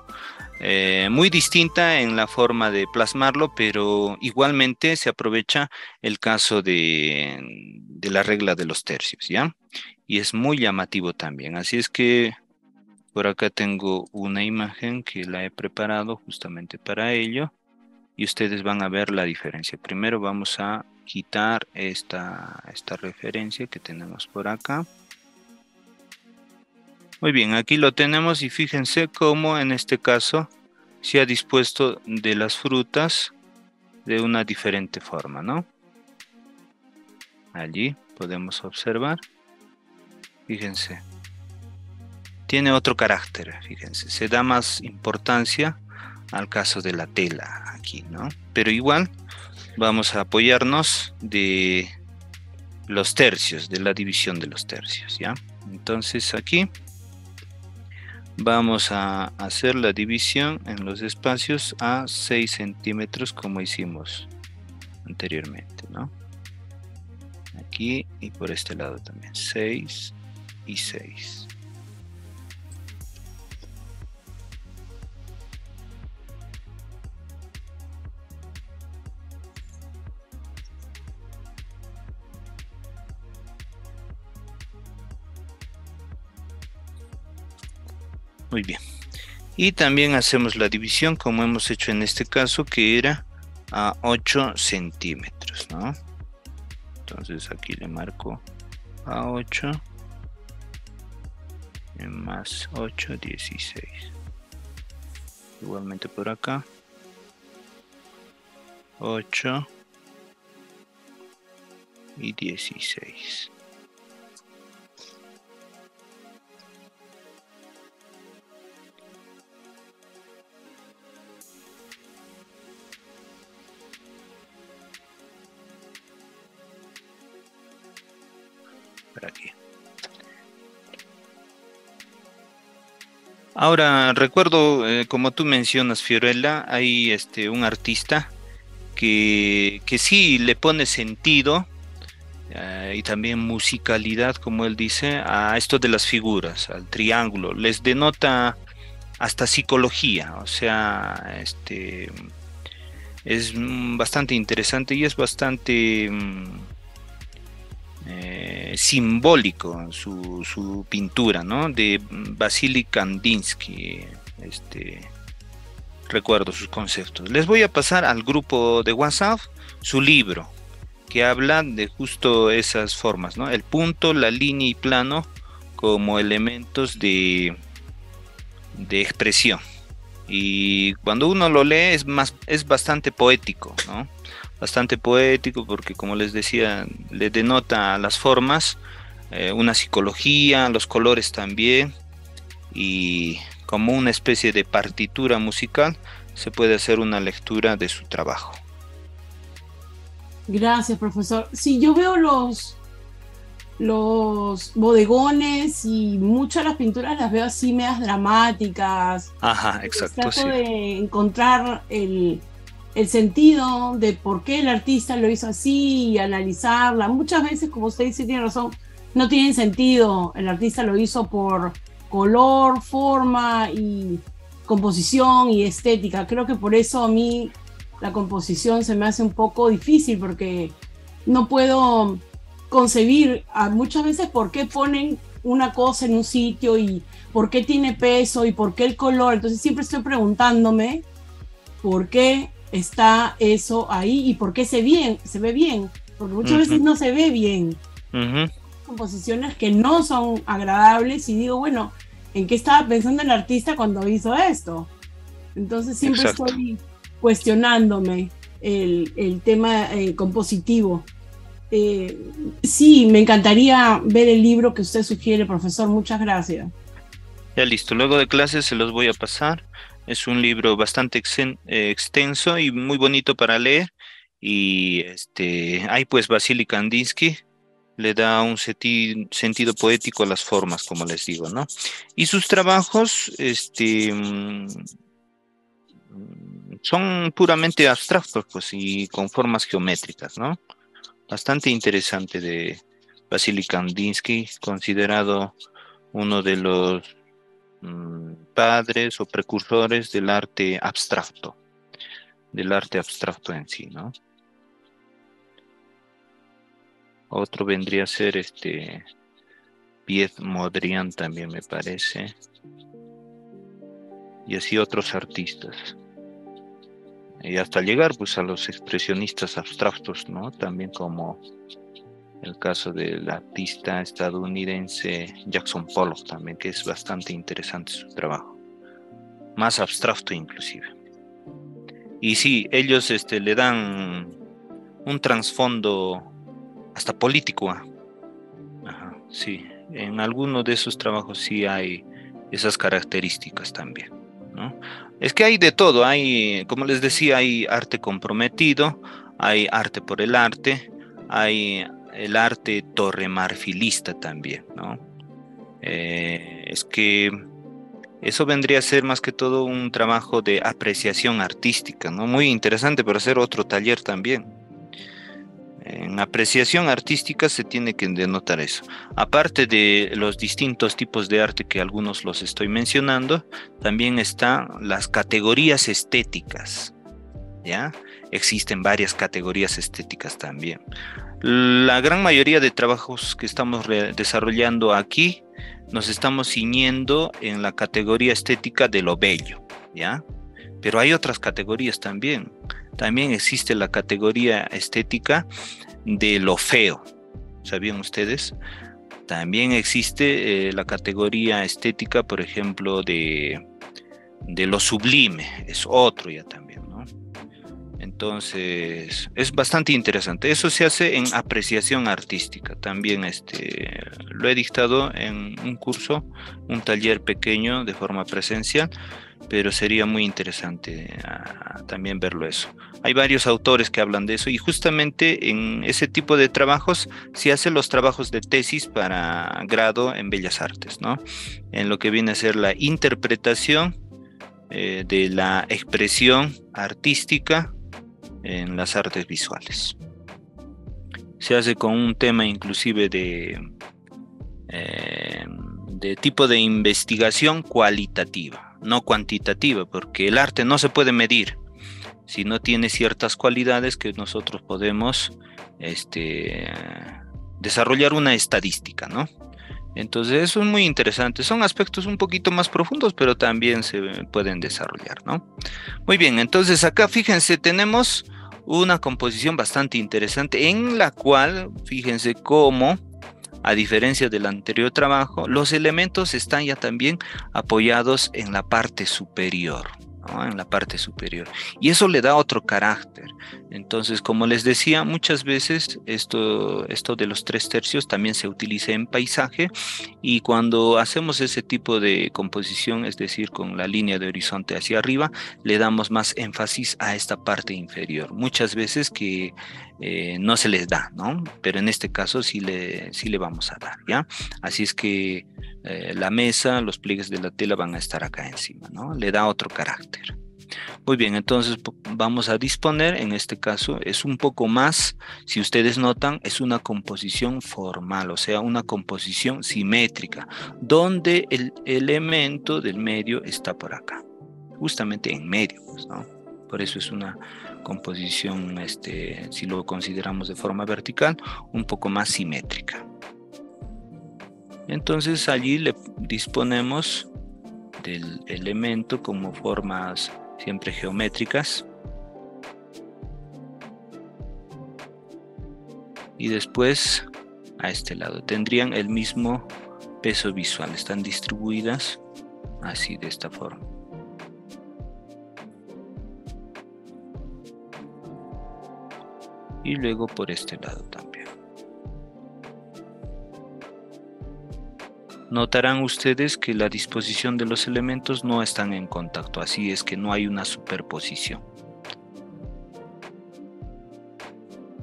Muy distinta en la forma de plasmarlo, pero igualmente se aprovecha el caso de la regla de los tercios, ¿ya? Y es muy llamativo también, así es que por acá tengo una imagen que la he preparado justamente para ello y ustedes van a ver la diferencia. Primero vamos a quitar esta referencia que tenemos por acá. Muy bien, aquí lo tenemos y fíjense cómo en este caso se ha dispuesto de las frutas de una diferente forma, ¿no? Allí podemos observar, fíjense, tiene otro carácter, fíjense, se da más importancia al caso de la tela aquí, ¿no? Pero igual vamos a apoyarnos de los tercios, de la división de los tercios, ¿ya? Entonces aquí vamos a hacer la división en los espacios a 6 centímetros como hicimos anteriormente, ¿no? Aquí y por este lado también, 6 y 6. Muy bien. Y también hacemos la división como hemos hecho en este caso, que era a 8 centímetros, ¿no? Entonces aquí le marco a 8 más 8, 16. Igualmente por acá 8 y 16. Por aquí. Ahora, recuerdo, como tú mencionas, Fiorella, hay un artista que sí le pone sentido y también musicalidad, como él dice, a esto de las figuras, al triángulo. Les denota hasta psicología, o sea, es bastante interesante y es bastante simbólico su pintura, ¿no? De Vasily Kandinsky, recuerdo sus conceptos. Les voy a pasar al grupo de WhatsApp su libro, que habla de justo esas formas, ¿no? El punto, la línea y plano como elementos de expresión. Y cuando uno lo lee es bastante poético, ¿no? Bastante poético porque, como les decía, le denota a las formas una psicología, los colores también, y como una especie de partitura musical se puede hacer una lectura de su trabajo. Gracias, profesor. Sí, yo veo los bodegones y muchas de las pinturas las veo así medias dramáticas. Ajá, exacto, Trato sí. de encontrar el sentido de por qué el artista lo hizo así y analizarla. Muchas veces, como usted dice, tiene razón, no tiene sentido. El artista lo hizo por color, forma y composición y estética. Creo que por eso a mí la composición se me hace un poco difícil porque no puedo concebir muchas veces por qué ponen una cosa en un sitio y por qué tiene peso y por qué el color. Entonces siempre estoy preguntándome por qué está eso ahí y por qué se ve bien, porque muchas veces no se ve bien. Composiciones que no son agradables y digo, bueno, ¿en qué estaba pensando el artista cuando hizo esto? Entonces siempre estoy cuestionándome el tema compositivo. Sí, me encantaría ver el libro que usted sugiere, profesor. Muchas gracias. Ya listo, luego de clases se los voy a pasar. Es un libro bastante extenso y muy bonito para leer. Y ahí pues Vasily Kandinsky le da un sentido poético a las formas, como les digo, ¿no? Y sus trabajos son puramente abstractos, pues, y con formas geométricas, ¿no? Bastante interesante de Vasily Kandinsky, considerado uno de los padres o precursores del arte abstracto en sí, ¿no? Otro vendría a ser Piet Mondrian también me parece, y así otros artistas. Y hasta llegar pues a los expresionistas abstractos, ¿no? También como el caso del artista estadounidense Jackson Pollock también, que es bastante interesante su trabajo. Más abstracto inclusive. Y sí, ellos le dan un trasfondo hasta político. Ajá, sí, en alguno de esos trabajos sí hay esas características también, ¿no? Es que hay de todo, hay, como les decía, hay arte comprometido, hay arte por el arte, hay el arte torremarfilista también, ¿no? Es que eso vendría a ser más que todo un trabajo de apreciación artística, ¿no? Muy interesante para hacer otro taller también. En apreciación artística se tiene que denotar eso. Aparte de los distintos tipos de arte que algunos los estoy mencionando, también están las categorías estéticas, ¿ya? Existen varias categorías estéticas también. La gran mayoría de trabajos que estamos desarrollando aquí nos estamos ciñendo en la categoría estética de lo bello, ¿ya? Pero hay otras categorías también. También existe la categoría estética de lo feo. ¿Sabían ustedes? También existe la categoría estética, por ejemplo, de lo sublime. Es otro ya también, ¿no? Entonces, es bastante interesante. Eso se hace en apreciación artística. También lo he dictado en un curso, un taller pequeño de forma presencial. pero sería muy interesante también verlo eso. Hay varios autores que hablan de eso y justamente en ese tipo de trabajos se hacen los trabajos de tesis para grado en Bellas Artes, ¿no? En lo que viene a ser la interpretación de la expresión artística en las artes visuales. Se hace con un tema inclusive de tipo de investigación cualitativa, no cuantitativa, porque el arte no se puede medir, si no tiene ciertas cualidades que nosotros podemos desarrollar una estadística, ¿no? Entonces eso es muy interesante, son aspectos un poquito más profundos, pero también se pueden desarrollar, ¿no? Muy bien, entonces acá fíjense, tenemos una composición bastante interesante en la cual, fíjense cómo, a diferencia del anterior trabajo, los elementos están ya también apoyados en la parte superior, ¿no? En la parte superior. Y eso le da otro carácter. Entonces, como les decía, muchas veces esto de los 3/3 también se utiliza en paisaje, y cuando hacemos ese tipo de composición, es decir, con la línea de horizonte hacia arriba, le damos más énfasis a esta parte inferior. Muchas veces que no se les da, ¿no? Pero en este caso sí le vamos a dar, ¿ya? Así es que la mesa, los pliegues de la tela van a estar acá encima, ¿no? Le da otro carácter. Muy bien, entonces vamos a disponer, en este caso es un poco más, si ustedes notan, es una composición formal, o sea, una composición simétrica, donde el elemento del medio está por acá, justamente en medio, pues, ¿no? Por eso es una composición, si lo consideramos de forma vertical, un poco más simétrica. Entonces allí le disponemos del elemento como formas siempre geométricas, y después a este lado tendrían el mismo peso visual, están distribuidas así, de esta forma. Y luego por este lado también. Notarán ustedes que la disposición de los elementos no están en contacto, así es que no hay una superposición.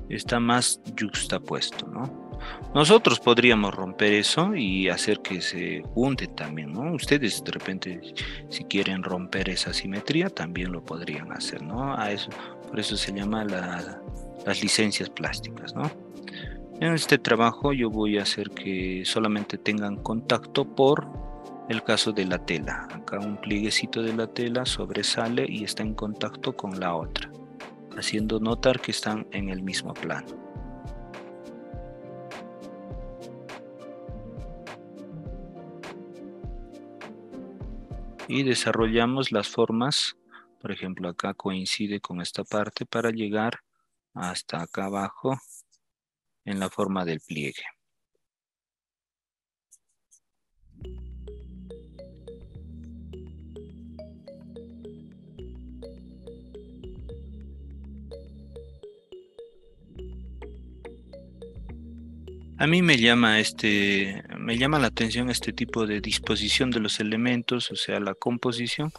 Está más yuxtapuesto, ¿no? Nosotros podríamos romper eso y hacer que se junten también, ¿no? Ustedes de repente, si quieren romper esa simetría, también lo podrían hacer, ¿no? Por eso se llama las licencias plásticas, ¿no? En este trabajo yo voy a hacer que solamente tengan contacto por el caso de la tela. Acá un plieguecito de la tela sobresale y está en contacto con la otra, haciendo notar que están en el mismo plano. Y desarrollamos las formas, por ejemplo acá coincide con esta parte para llegar hasta acá abajo en la forma del pliegue. A mí me llama la atención este tipo de disposición de los elementos, o sea, la composición,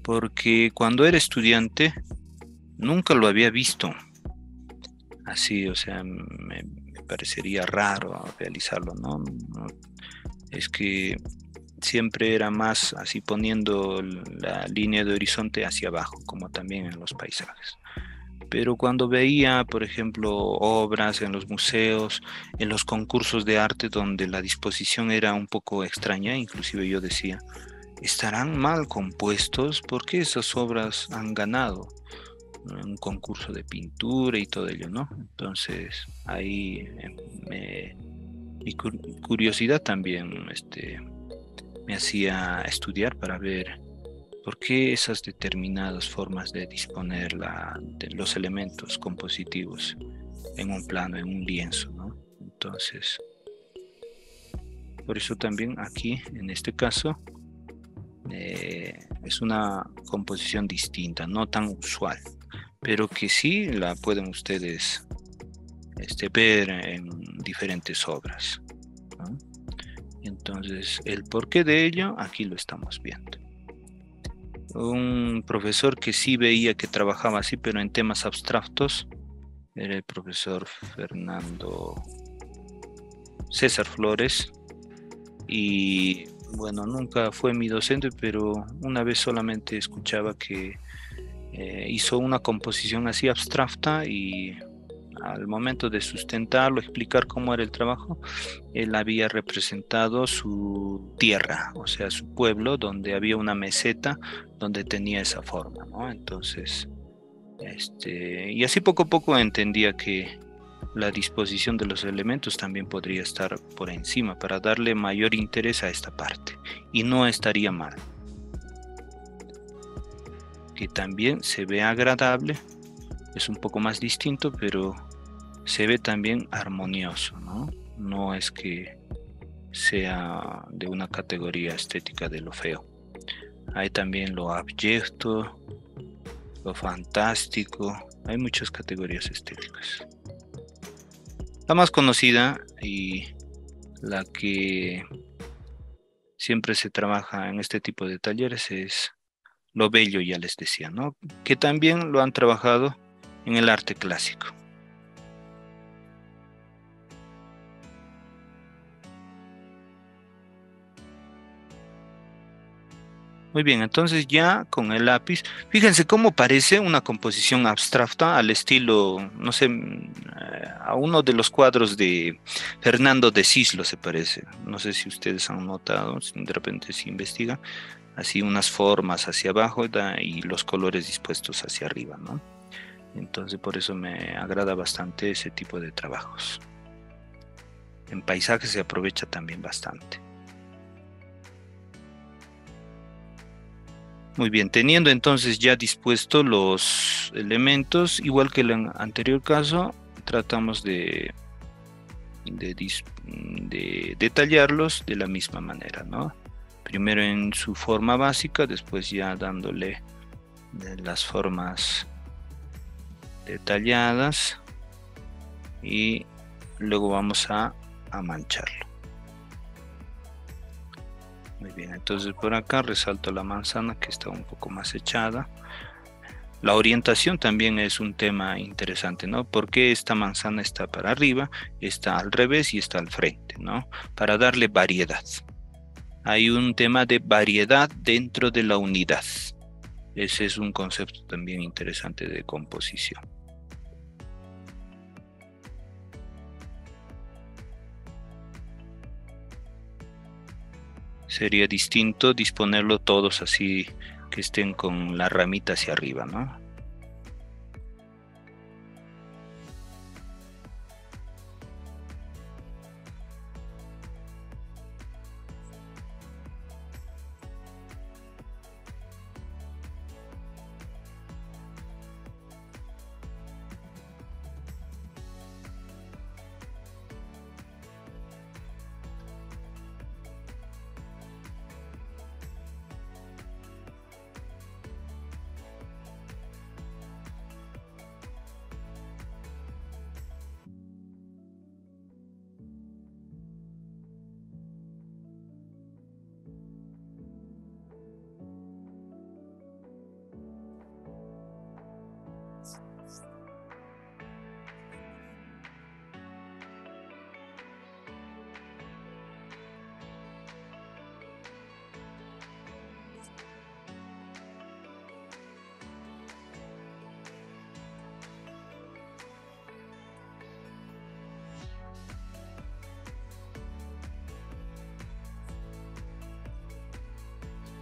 porque cuando era estudiante nunca lo había visto así, o sea, me parecería raro realizarlo, ¿no? Es que siempre era más así, poniendo la línea de horizonte hacia abajo, como también en los paisajes. Pero cuando veía, por ejemplo, obras en los museos, en los concursos de arte donde la disposición era un poco extraña, inclusive yo decía, ¿estarán mal compuestos? ¿Por qué esas obras han ganado un concurso de pintura y todo ello, ¿no? Entonces ahí mi curiosidad también me hacía estudiar para ver por qué esas determinadas formas de disponer de los elementos compositivos en un plano, en un lienzo, ¿no? Entonces, por eso también aquí, en este caso, es una composición distinta, no tan usual, pero que sí la pueden ustedes ver en diferentes obras, ¿no? Entonces, el porqué de ello, aquí lo estamos viendo. Un profesor que sí veía que trabajaba así, pero en temas abstractos, era el profesor César Flores. Y bueno, nunca fue mi docente, pero una vez solamente escuchaba que hizo una composición así abstracta y al momento de sustentarlo, explicar cómo era el trabajo, él había representado su tierra, o sea, su pueblo, donde había una meseta donde tenía esa forma, ¿no? Entonces, y así poco a poco entendía que la disposición de los elementos también podría estar por encima para darle mayor interés a esta parte. Y no estaría mal. Que también se ve agradable, es un poco más distinto, pero se ve también armonioso, ¿no? No es que sea de una categoría estética de lo feo. Hay también lo abyecto, lo fantástico, hay muchas categorías estéticas. La más conocida y la que siempre se trabaja en este tipo de talleres es lo bello, ya les decía, ¿no? Que también lo han trabajado en el arte clásico. Muy bien, entonces ya con el lápiz, fíjense cómo parece una composición abstracta al estilo, no sé, a uno de los cuadros de Fernando de Cislo se parece. No sé si ustedes han notado, de repente se investiga, así unas formas hacia abajo y los colores dispuestos hacia arriba, ¿no? Entonces por eso me agrada bastante ese tipo de trabajos. En paisajes se aprovecha también bastante. Muy bien, teniendo entonces ya dispuestos los elementos, igual que el anterior caso, tratamos de detallarlos de la misma manera, ¿no? Primero en su forma básica, después ya dándole las formas detalladas y luego vamos a mancharlo. Muy bien, entonces por acá resalto la manzana que está un poco más echada. La orientación también es un tema interesante, ¿no? ¿Por qué esta manzana está para arriba, está al revés y está al frente, ¿no? Para darle variedad. Hay un tema de variedad dentro de la unidad. Ese es un concepto también interesante de composición. Sería distinto disponerlo todos así que estén con la ramita hacia arriba, ¿no?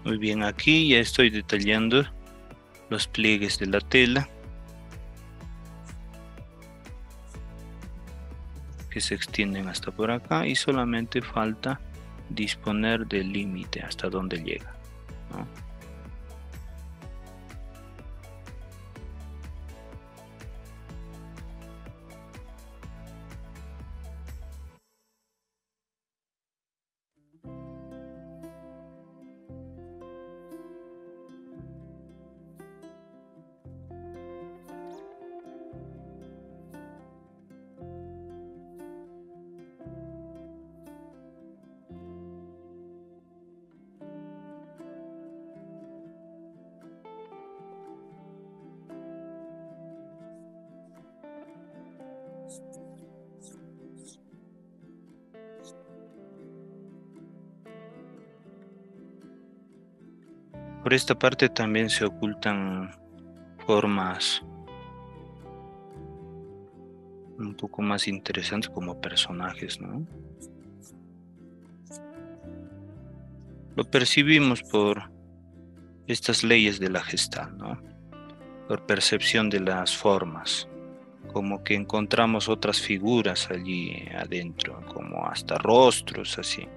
Muy bien, aquí ya estoy detallando los pliegues de la tela que se extienden hasta por acá y solamente falta disponer del límite hasta donde llega, ¿no? Por esta parte también se ocultan formas un poco más interesantes como personajes, ¿no? Lo percibimos por estas leyes de la Gestalt, ¿no? Por percepción de las formas, como que encontramos otras figuras allí adentro, como hasta rostros así,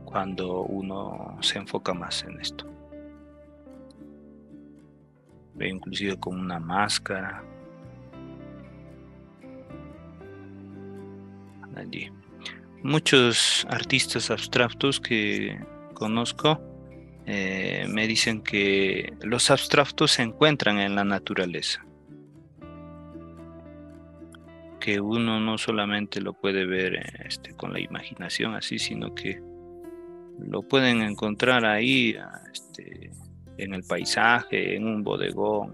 cuando uno se enfoca más en esto. Ve inclusive como una máscara allí. Muchos artistas abstractos que conozco me dicen que los abstractos se encuentran en la naturaleza, que uno no solamente lo puede ver con la imaginación así, sino que lo pueden encontrar ahí en el paisaje, en un bodegón,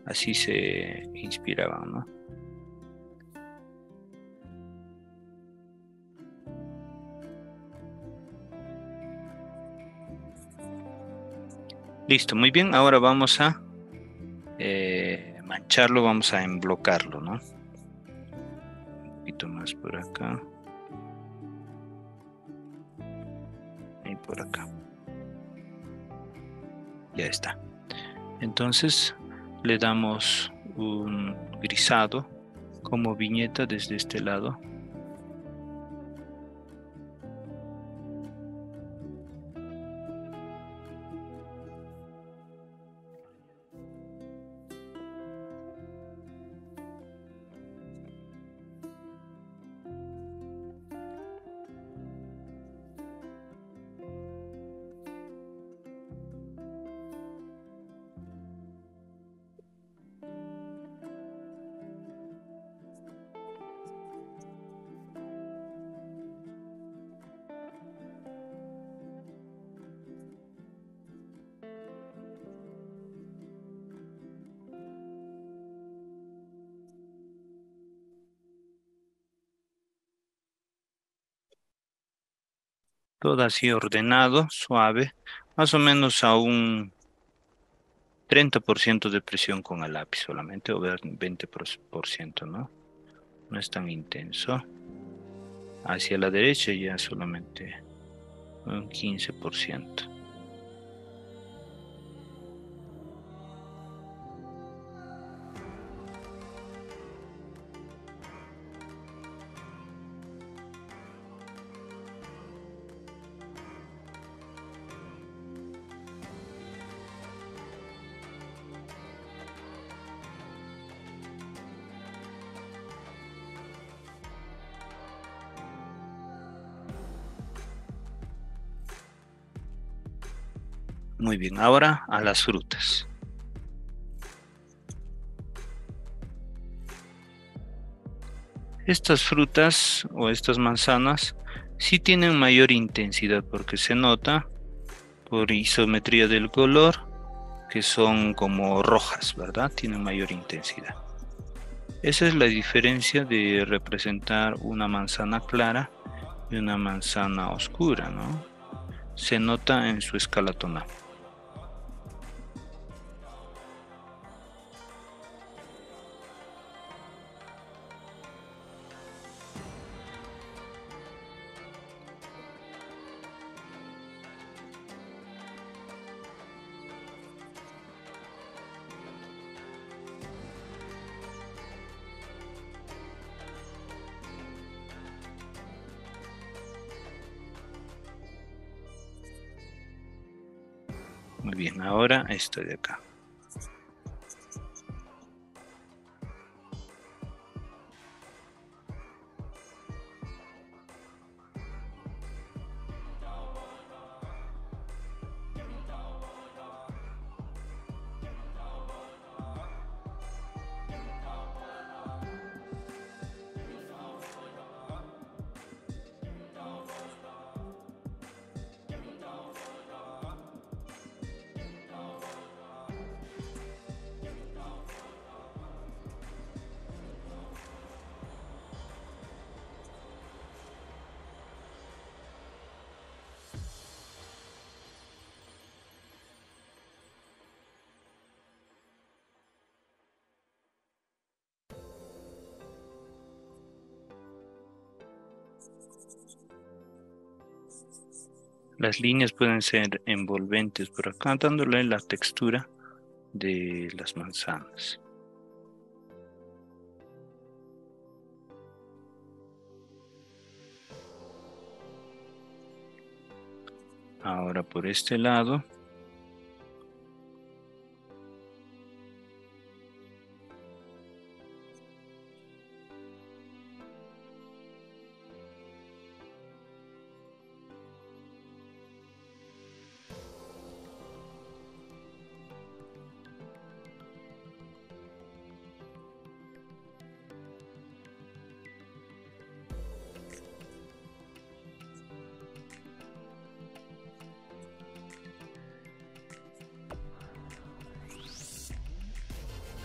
así se inspiraban, ¿no? Listo, muy bien. Ahora vamos a mancharlo, vamos a emblocarlo, ¿no? Un poquito más por acá. Y por acá. Ya está. Entonces le damos un grisado como viñeta desde este lado. Todo así ordenado, suave, más o menos a un 30% de presión con el lápiz solamente, o 20%, ¿no? No es tan intenso. Hacia la derecha ya solamente un 15%. Muy bien, ahora a las frutas. Estas frutas o estas manzanas sí tienen mayor intensidad porque se nota por isometría del color que son como rojas, ¿verdad? Tienen mayor intensidad. Esa es la diferencia de representar una manzana clara y una manzana oscura, ¿no? Se nota en su escala tonal. Muy bien, ahora esto de acá. Las líneas pueden ser envolventes por acá, dándole la textura de las manzanas. Ahora por este lado.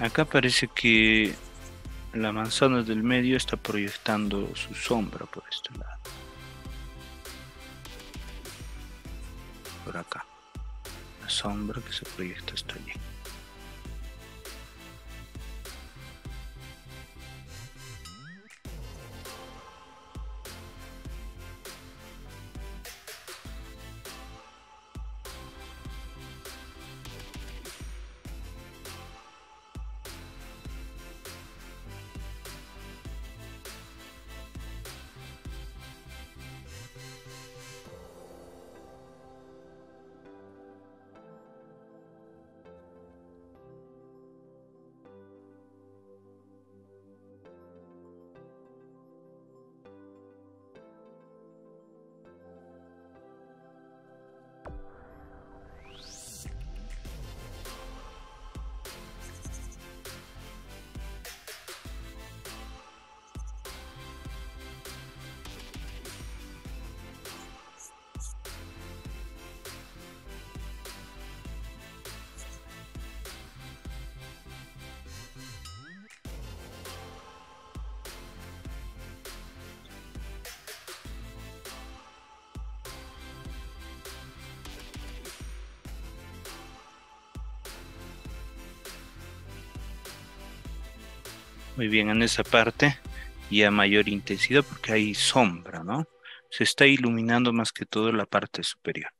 Acá parece que la manzana del medio está proyectando su sombra por este lado. Por acá. La sombra que se proyecta hasta allí. Muy bien, en esa parte y a mayor intensidad porque hay sombra, ¿no? Se está iluminando más que todo la parte superior.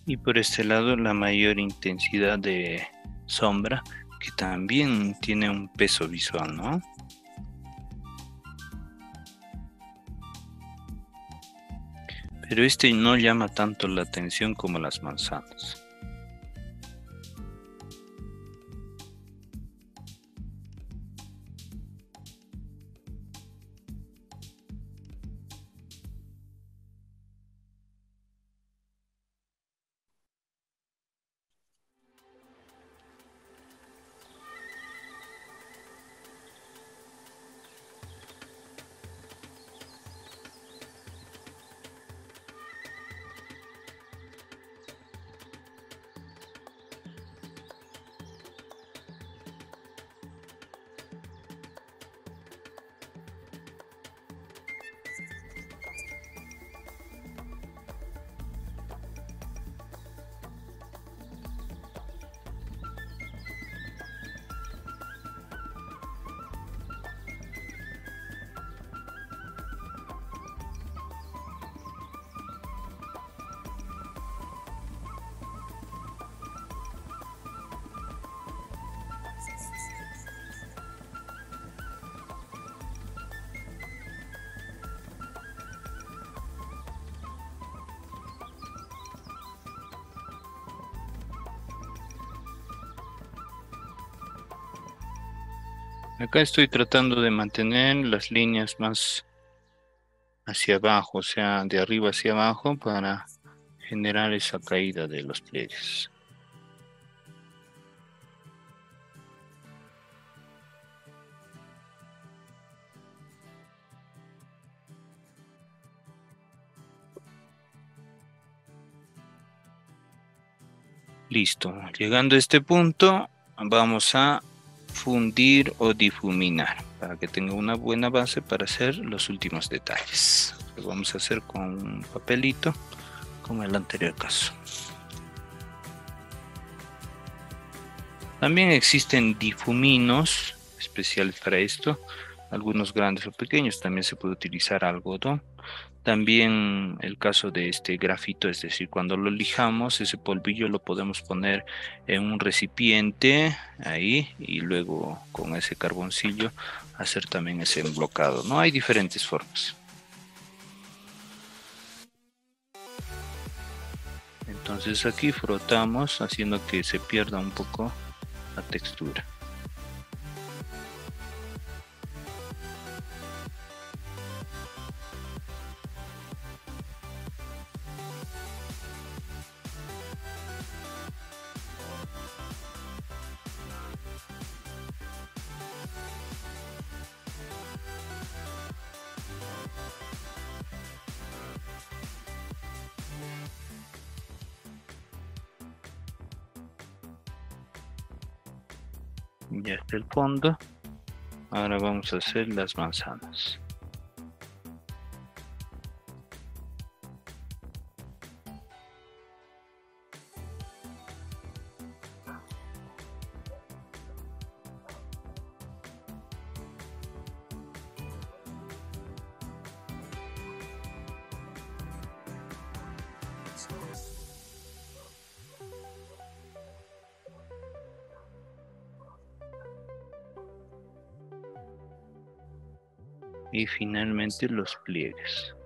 Y por este lado la mayor intensidad de sombra, que también tiene un peso visual, ¿no? Pero este no llama tanto la atención como las manzanas. Acá estoy tratando de mantener las líneas más hacia abajo, o sea, de arriba hacia abajo para generar esa caída de los pliegues. Listo, llegando a este punto, vamos a fundir o difuminar para que tenga una buena base para hacer los últimos detalles. Lo vamos a hacer con un papelito, como en el anterior caso. También existen difuminos especiales para esto, algunos grandes o pequeños. También se puede utilizar algodón. También el caso de este grafito, es decir, cuando lo lijamos, ese polvillo lo podemos poner en un recipiente ahí y luego con ese carboncillo hacer también ese emblocado, ¿no? Hay diferentes formas. Entonces aquí frotamos haciendo que se pierda un poco la textura. Ya está el fondo. Ahora vamos a hacer las manzanas. Y finalmente los pliegues.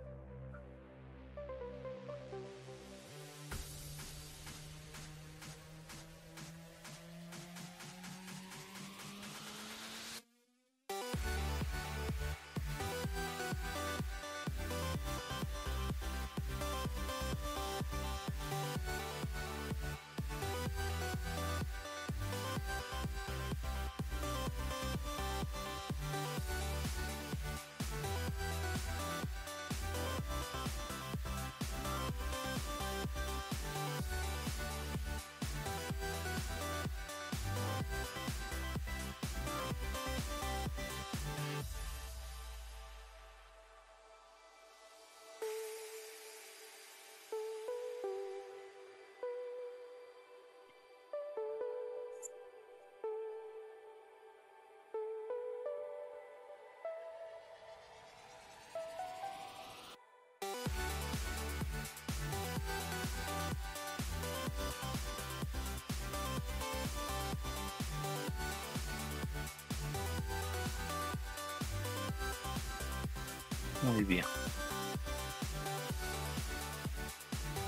Muy bien.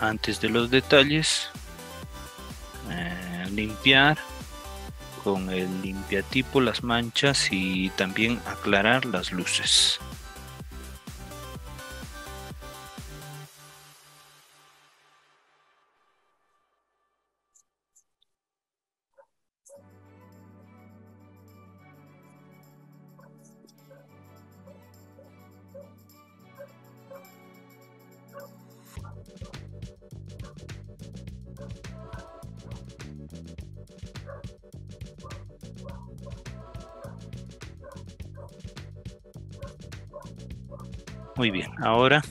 Antes de los detalles, limpiar con el limpiatipo las manchas y también aclarar las luces. Muy bien, ahora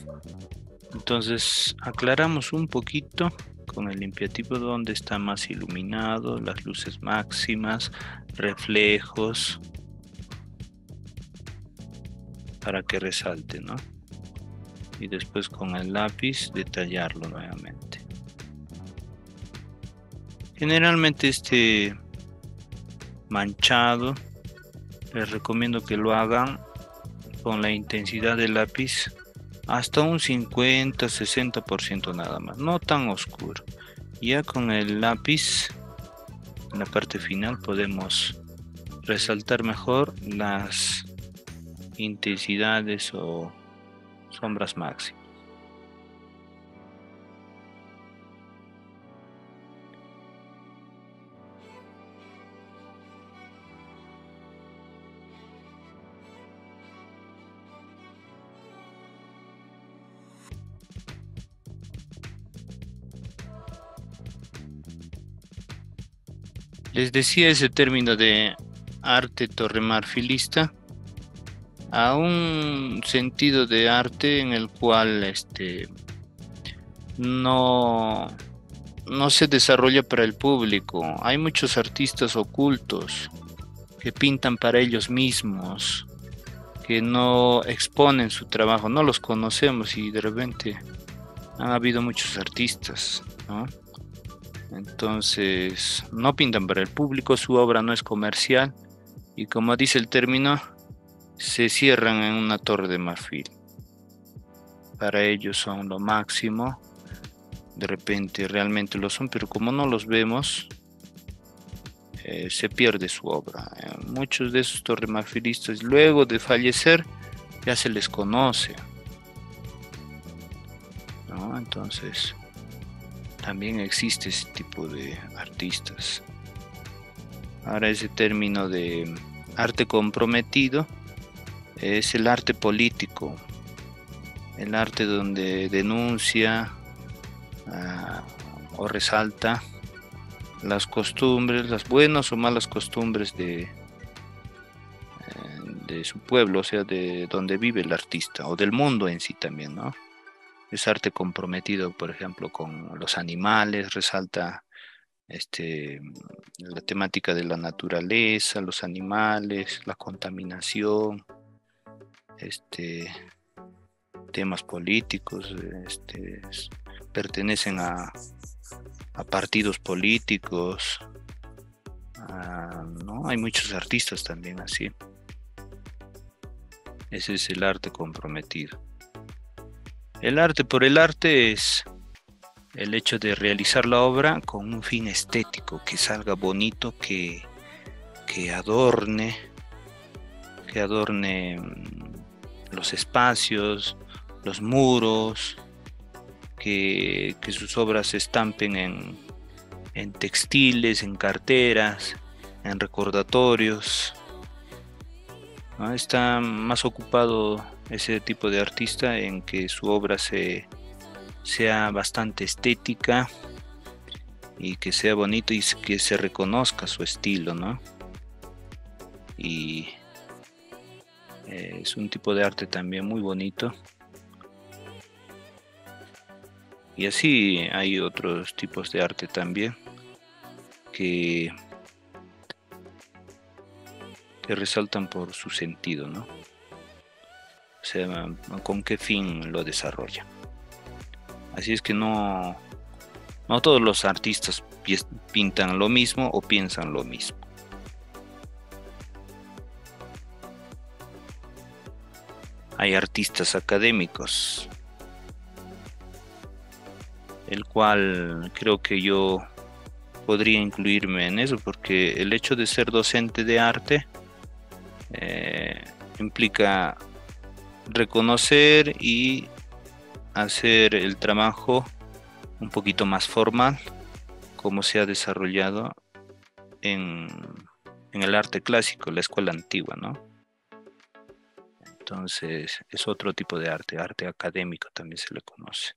entonces aclaramos un poquito con el limpiatipo donde está más iluminado, las luces máximas, reflejos, para que resalte, ¿no? Y después con el lápiz detallarlo nuevamente. Generalmente este manchado les recomiendo que lo hagan con la intensidad del lápiz hasta un 50-60% nada más, no tan oscuro. Ya con el lápiz en la parte final podemos resaltar mejor las intensidades o sombras máximas. Les decía ese término de arte torremarfilista a un sentido de arte en el cual no se desarrolla para el público. Hay muchos artistas ocultos que pintan para ellos mismos, que no exponen su trabajo, no los conocemos y de repente han habido muchos artistas, ¿no? Entonces, no pintan para el público, su obra no es comercial y como dice el término, se cierran en una torre de marfil. Para ellos son lo máximo, de repente realmente lo son, pero como no los vemos, se pierde su obra. Muchos de esos torremarfilistas, luego de fallecer, ya se les conoce, ¿no? Entonces, también existe ese tipo de artistas. Ahora ese término de arte comprometido es el arte político, el arte donde denuncia o resalta las costumbres, las buenas o malas costumbres de su pueblo, o sea, de donde vive el artista, o del mundo en sí también, ¿no? Es arte comprometido, por ejemplo, con los animales, resalta la temática de la naturaleza, los animales, la contaminación, temas políticos, pertenecen a partidos políticos, ¿no? Hay muchos artistas también así. Ese es el arte comprometido. El arte por el arte es el hecho de realizar la obra con un fin estético, que salga bonito, que adorne los espacios, los muros, que sus obras se estampen en textiles, en carteras, en recordatorios, ¿no? Está más ocupado ese tipo de artista en que su obra sea bastante estética y que sea bonito y que se reconozca su estilo, ¿no? Y es un tipo de arte también muy bonito. Y así hay otros tipos de arte también que resaltan por su sentido, ¿no? O sea, con qué fin lo desarrolla. Así es que no todos los artistas pintan lo mismo o piensan lo mismo. Hay artistas académicos, el cual creo que yo podría incluirme en eso, porque el hecho de ser docente de arte implica reconocer y hacer el trabajo un poquito más formal, como se ha desarrollado en el arte clásico, la escuela antigua, ¿no? Entonces es otro tipo de arte académico también se le conoce.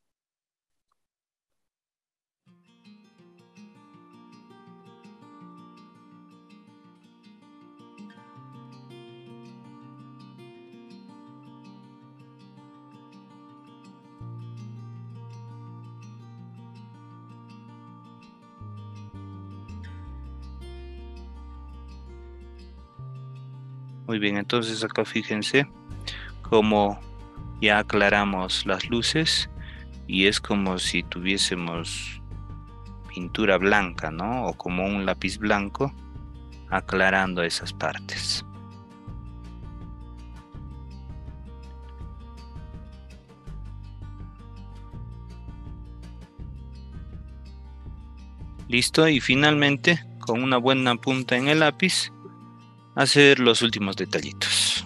Muy bien, entonces acá fíjense cómo ya aclaramos las luces y es como si tuviésemos pintura blanca, ¿no? O como un lápiz blanco aclarando esas partes. Listo, y finalmente con una buena punta en el lápiz hacer los últimos detallitos.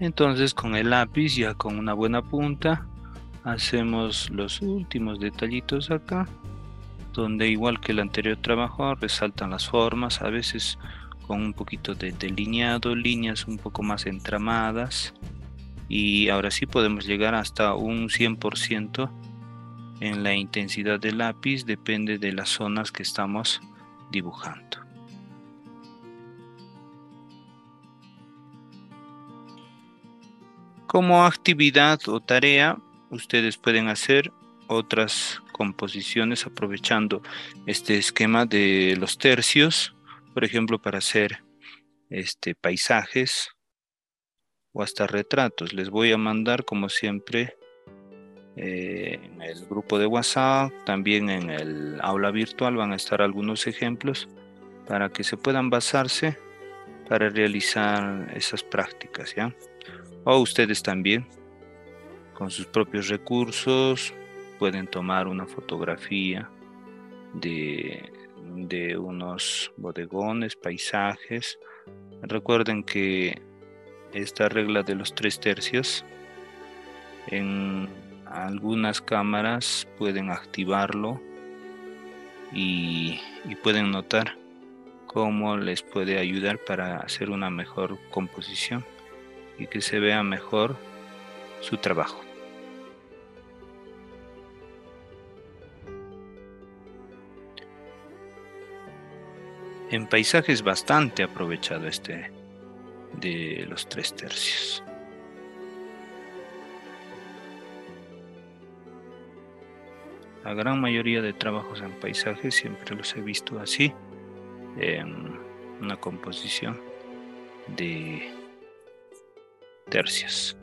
Entonces con el lápiz, ya con una buena punta, hacemos los últimos detallitos acá, donde igual que el anterior trabajo resaltan las formas, a veces con un poquito de delineado, líneas un poco más entramadas, y ahora sí podemos llegar hasta un 100% en la intensidad del lápiz, depende de las zonas que estamos dibujando. Como actividad o tarea, ustedes pueden hacer otras composiciones aprovechando este esquema de los tercios, por ejemplo, para hacer paisajes o hasta retratos. Les voy a mandar, como siempre, en el grupo de WhatsApp, también en el aula virtual van a estar algunos ejemplos para que se puedan basarse para realizar esas prácticas, ¿ya? O ustedes también, con sus propios recursos, pueden tomar una fotografía de unos bodegones, paisajes. Recuerden que esta regla de los 3 tercios, en algunas cámaras pueden activarlo y pueden notar cómo les puede ayudar para hacer una mejor composición y que se vea mejor su trabajo. En paisaje es bastante aprovechado de los 3 tercios. La gran mayoría de trabajos en paisaje siempre los he visto así, en una composición de tercios.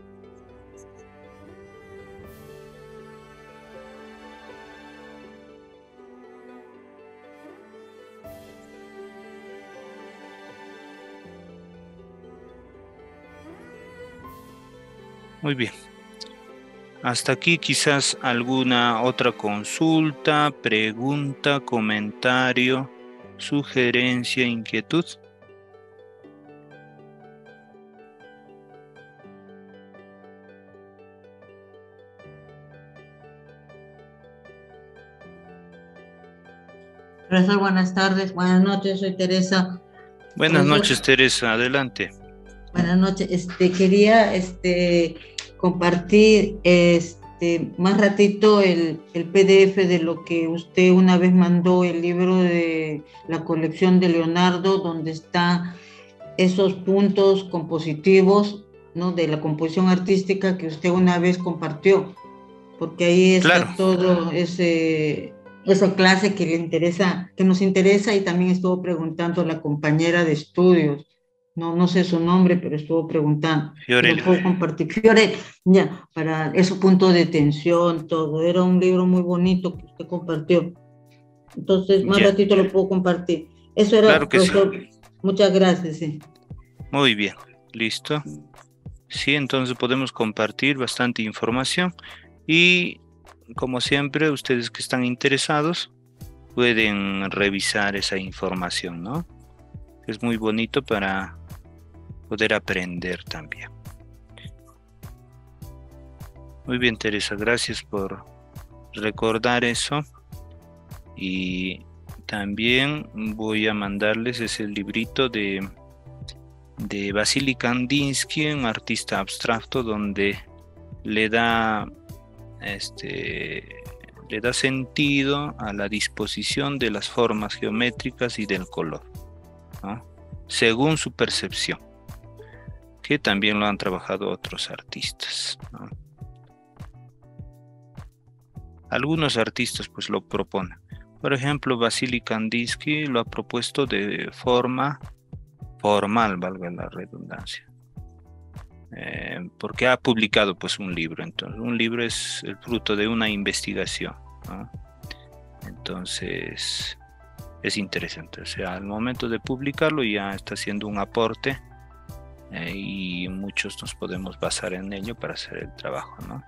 Muy bien. Hasta aquí quizás alguna otra consulta, pregunta, comentario, sugerencia, inquietud. Profesor, buenas tardes, buenas noches, soy Teresa. Buenas Profesor, noches, Teresa, adelante. buenas noches, quería compartir más ratito el PDF de lo que usted una vez mandó, el libro de la colección de Leonardo, donde están esos puntos compositivos, ¿no?, de la composición artística que usted una vez compartió, porque ahí está Claro. todo esa clase que le interesa, que nos interesa, y también estuvo preguntando la compañera de estudios, no sé su nombre, pero estuvo preguntando. Fiorella. Lo puedo compartir. Fiorella, ya, para ese punto de tensión, todo. Era un libro muy bonito que usted compartió. Entonces, más Ya. ratito lo puedo compartir. Eso era, Claro que profesor. sí. Muchas gracias. Sí. Muy bien, listo. Sí, entonces podemos compartir bastante información y, como siempre, ustedes que están interesados pueden revisar esa información, ¿no? Es muy bonito para poder aprender también. Muy bien, Teresa, gracias por recordar eso. Y también voy a mandarles ese librito de Vasily Kandinsky, un artista abstracto, donde le da sentido a la disposición de las formas geométricas y del color, ¿no?, según su percepción, que también lo han trabajado otros artistas, ¿no? Algunos artistas pues lo proponen. Por ejemplo, Vasily Kandinsky lo ha propuesto de forma formal, valga la redundancia. porque ha publicado pues un libro. Entonces, un libro es el fruto de una investigación, ¿no? Entonces, es interesante. O sea, al momento de publicarlo ya está haciendo un aporte y muchos nos podemos basar en ello para hacer el trabajo, ¿no?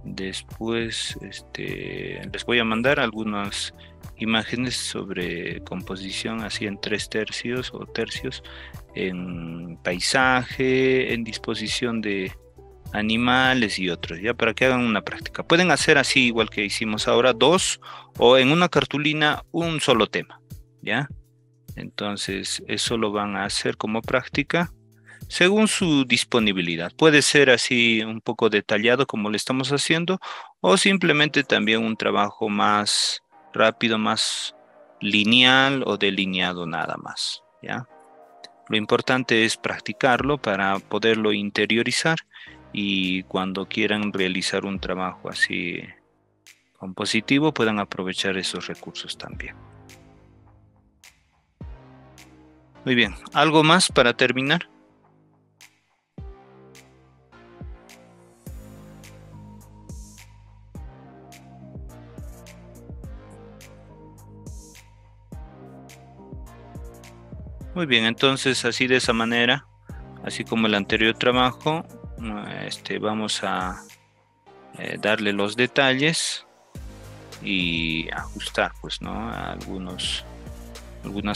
Después, les voy a mandar algunas imágenes sobre composición así en 3/3 o tercios, en paisaje, en disposición de animales y otros, ya para que hagan una práctica. Pueden hacer así igual que hicimos ahora, 2, o en una cartulina un solo tema, ¿ya? Entonces eso lo van a hacer como práctica según su disponibilidad. Puede ser así un poco detallado como le estamos haciendo, o simplemente también un trabajo más rápido, más lineal o delineado nada más, ¿ya? Lo importante es practicarlo para poderlo interiorizar y cuando quieran realizar un trabajo así compositivo puedan aprovechar esos recursos también. Muy bien, ¿algo más para terminar? Muy bien, entonces así de esa manera, así como el anterior trabajo, vamos a darle los detalles y ajustar, pues, ¿no? Algunas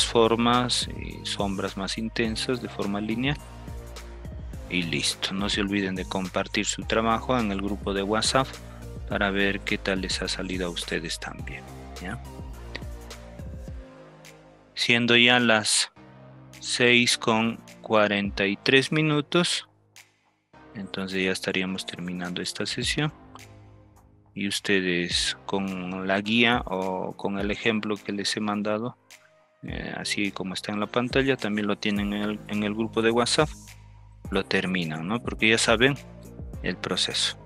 formas y sombras más intensas de forma lineal. Y listo, no se olviden de compartir su trabajo en el grupo de WhatsApp para ver qué tal les ha salido a ustedes también, ¿ya? Siendo ya las 6:43, entonces ya estaríamos terminando esta sesión y ustedes con la guía o con el ejemplo que les he mandado, así como está en la pantalla, también lo tienen en el grupo de WhatsApp, lo terminan, ¿no? Porque ya saben el proceso.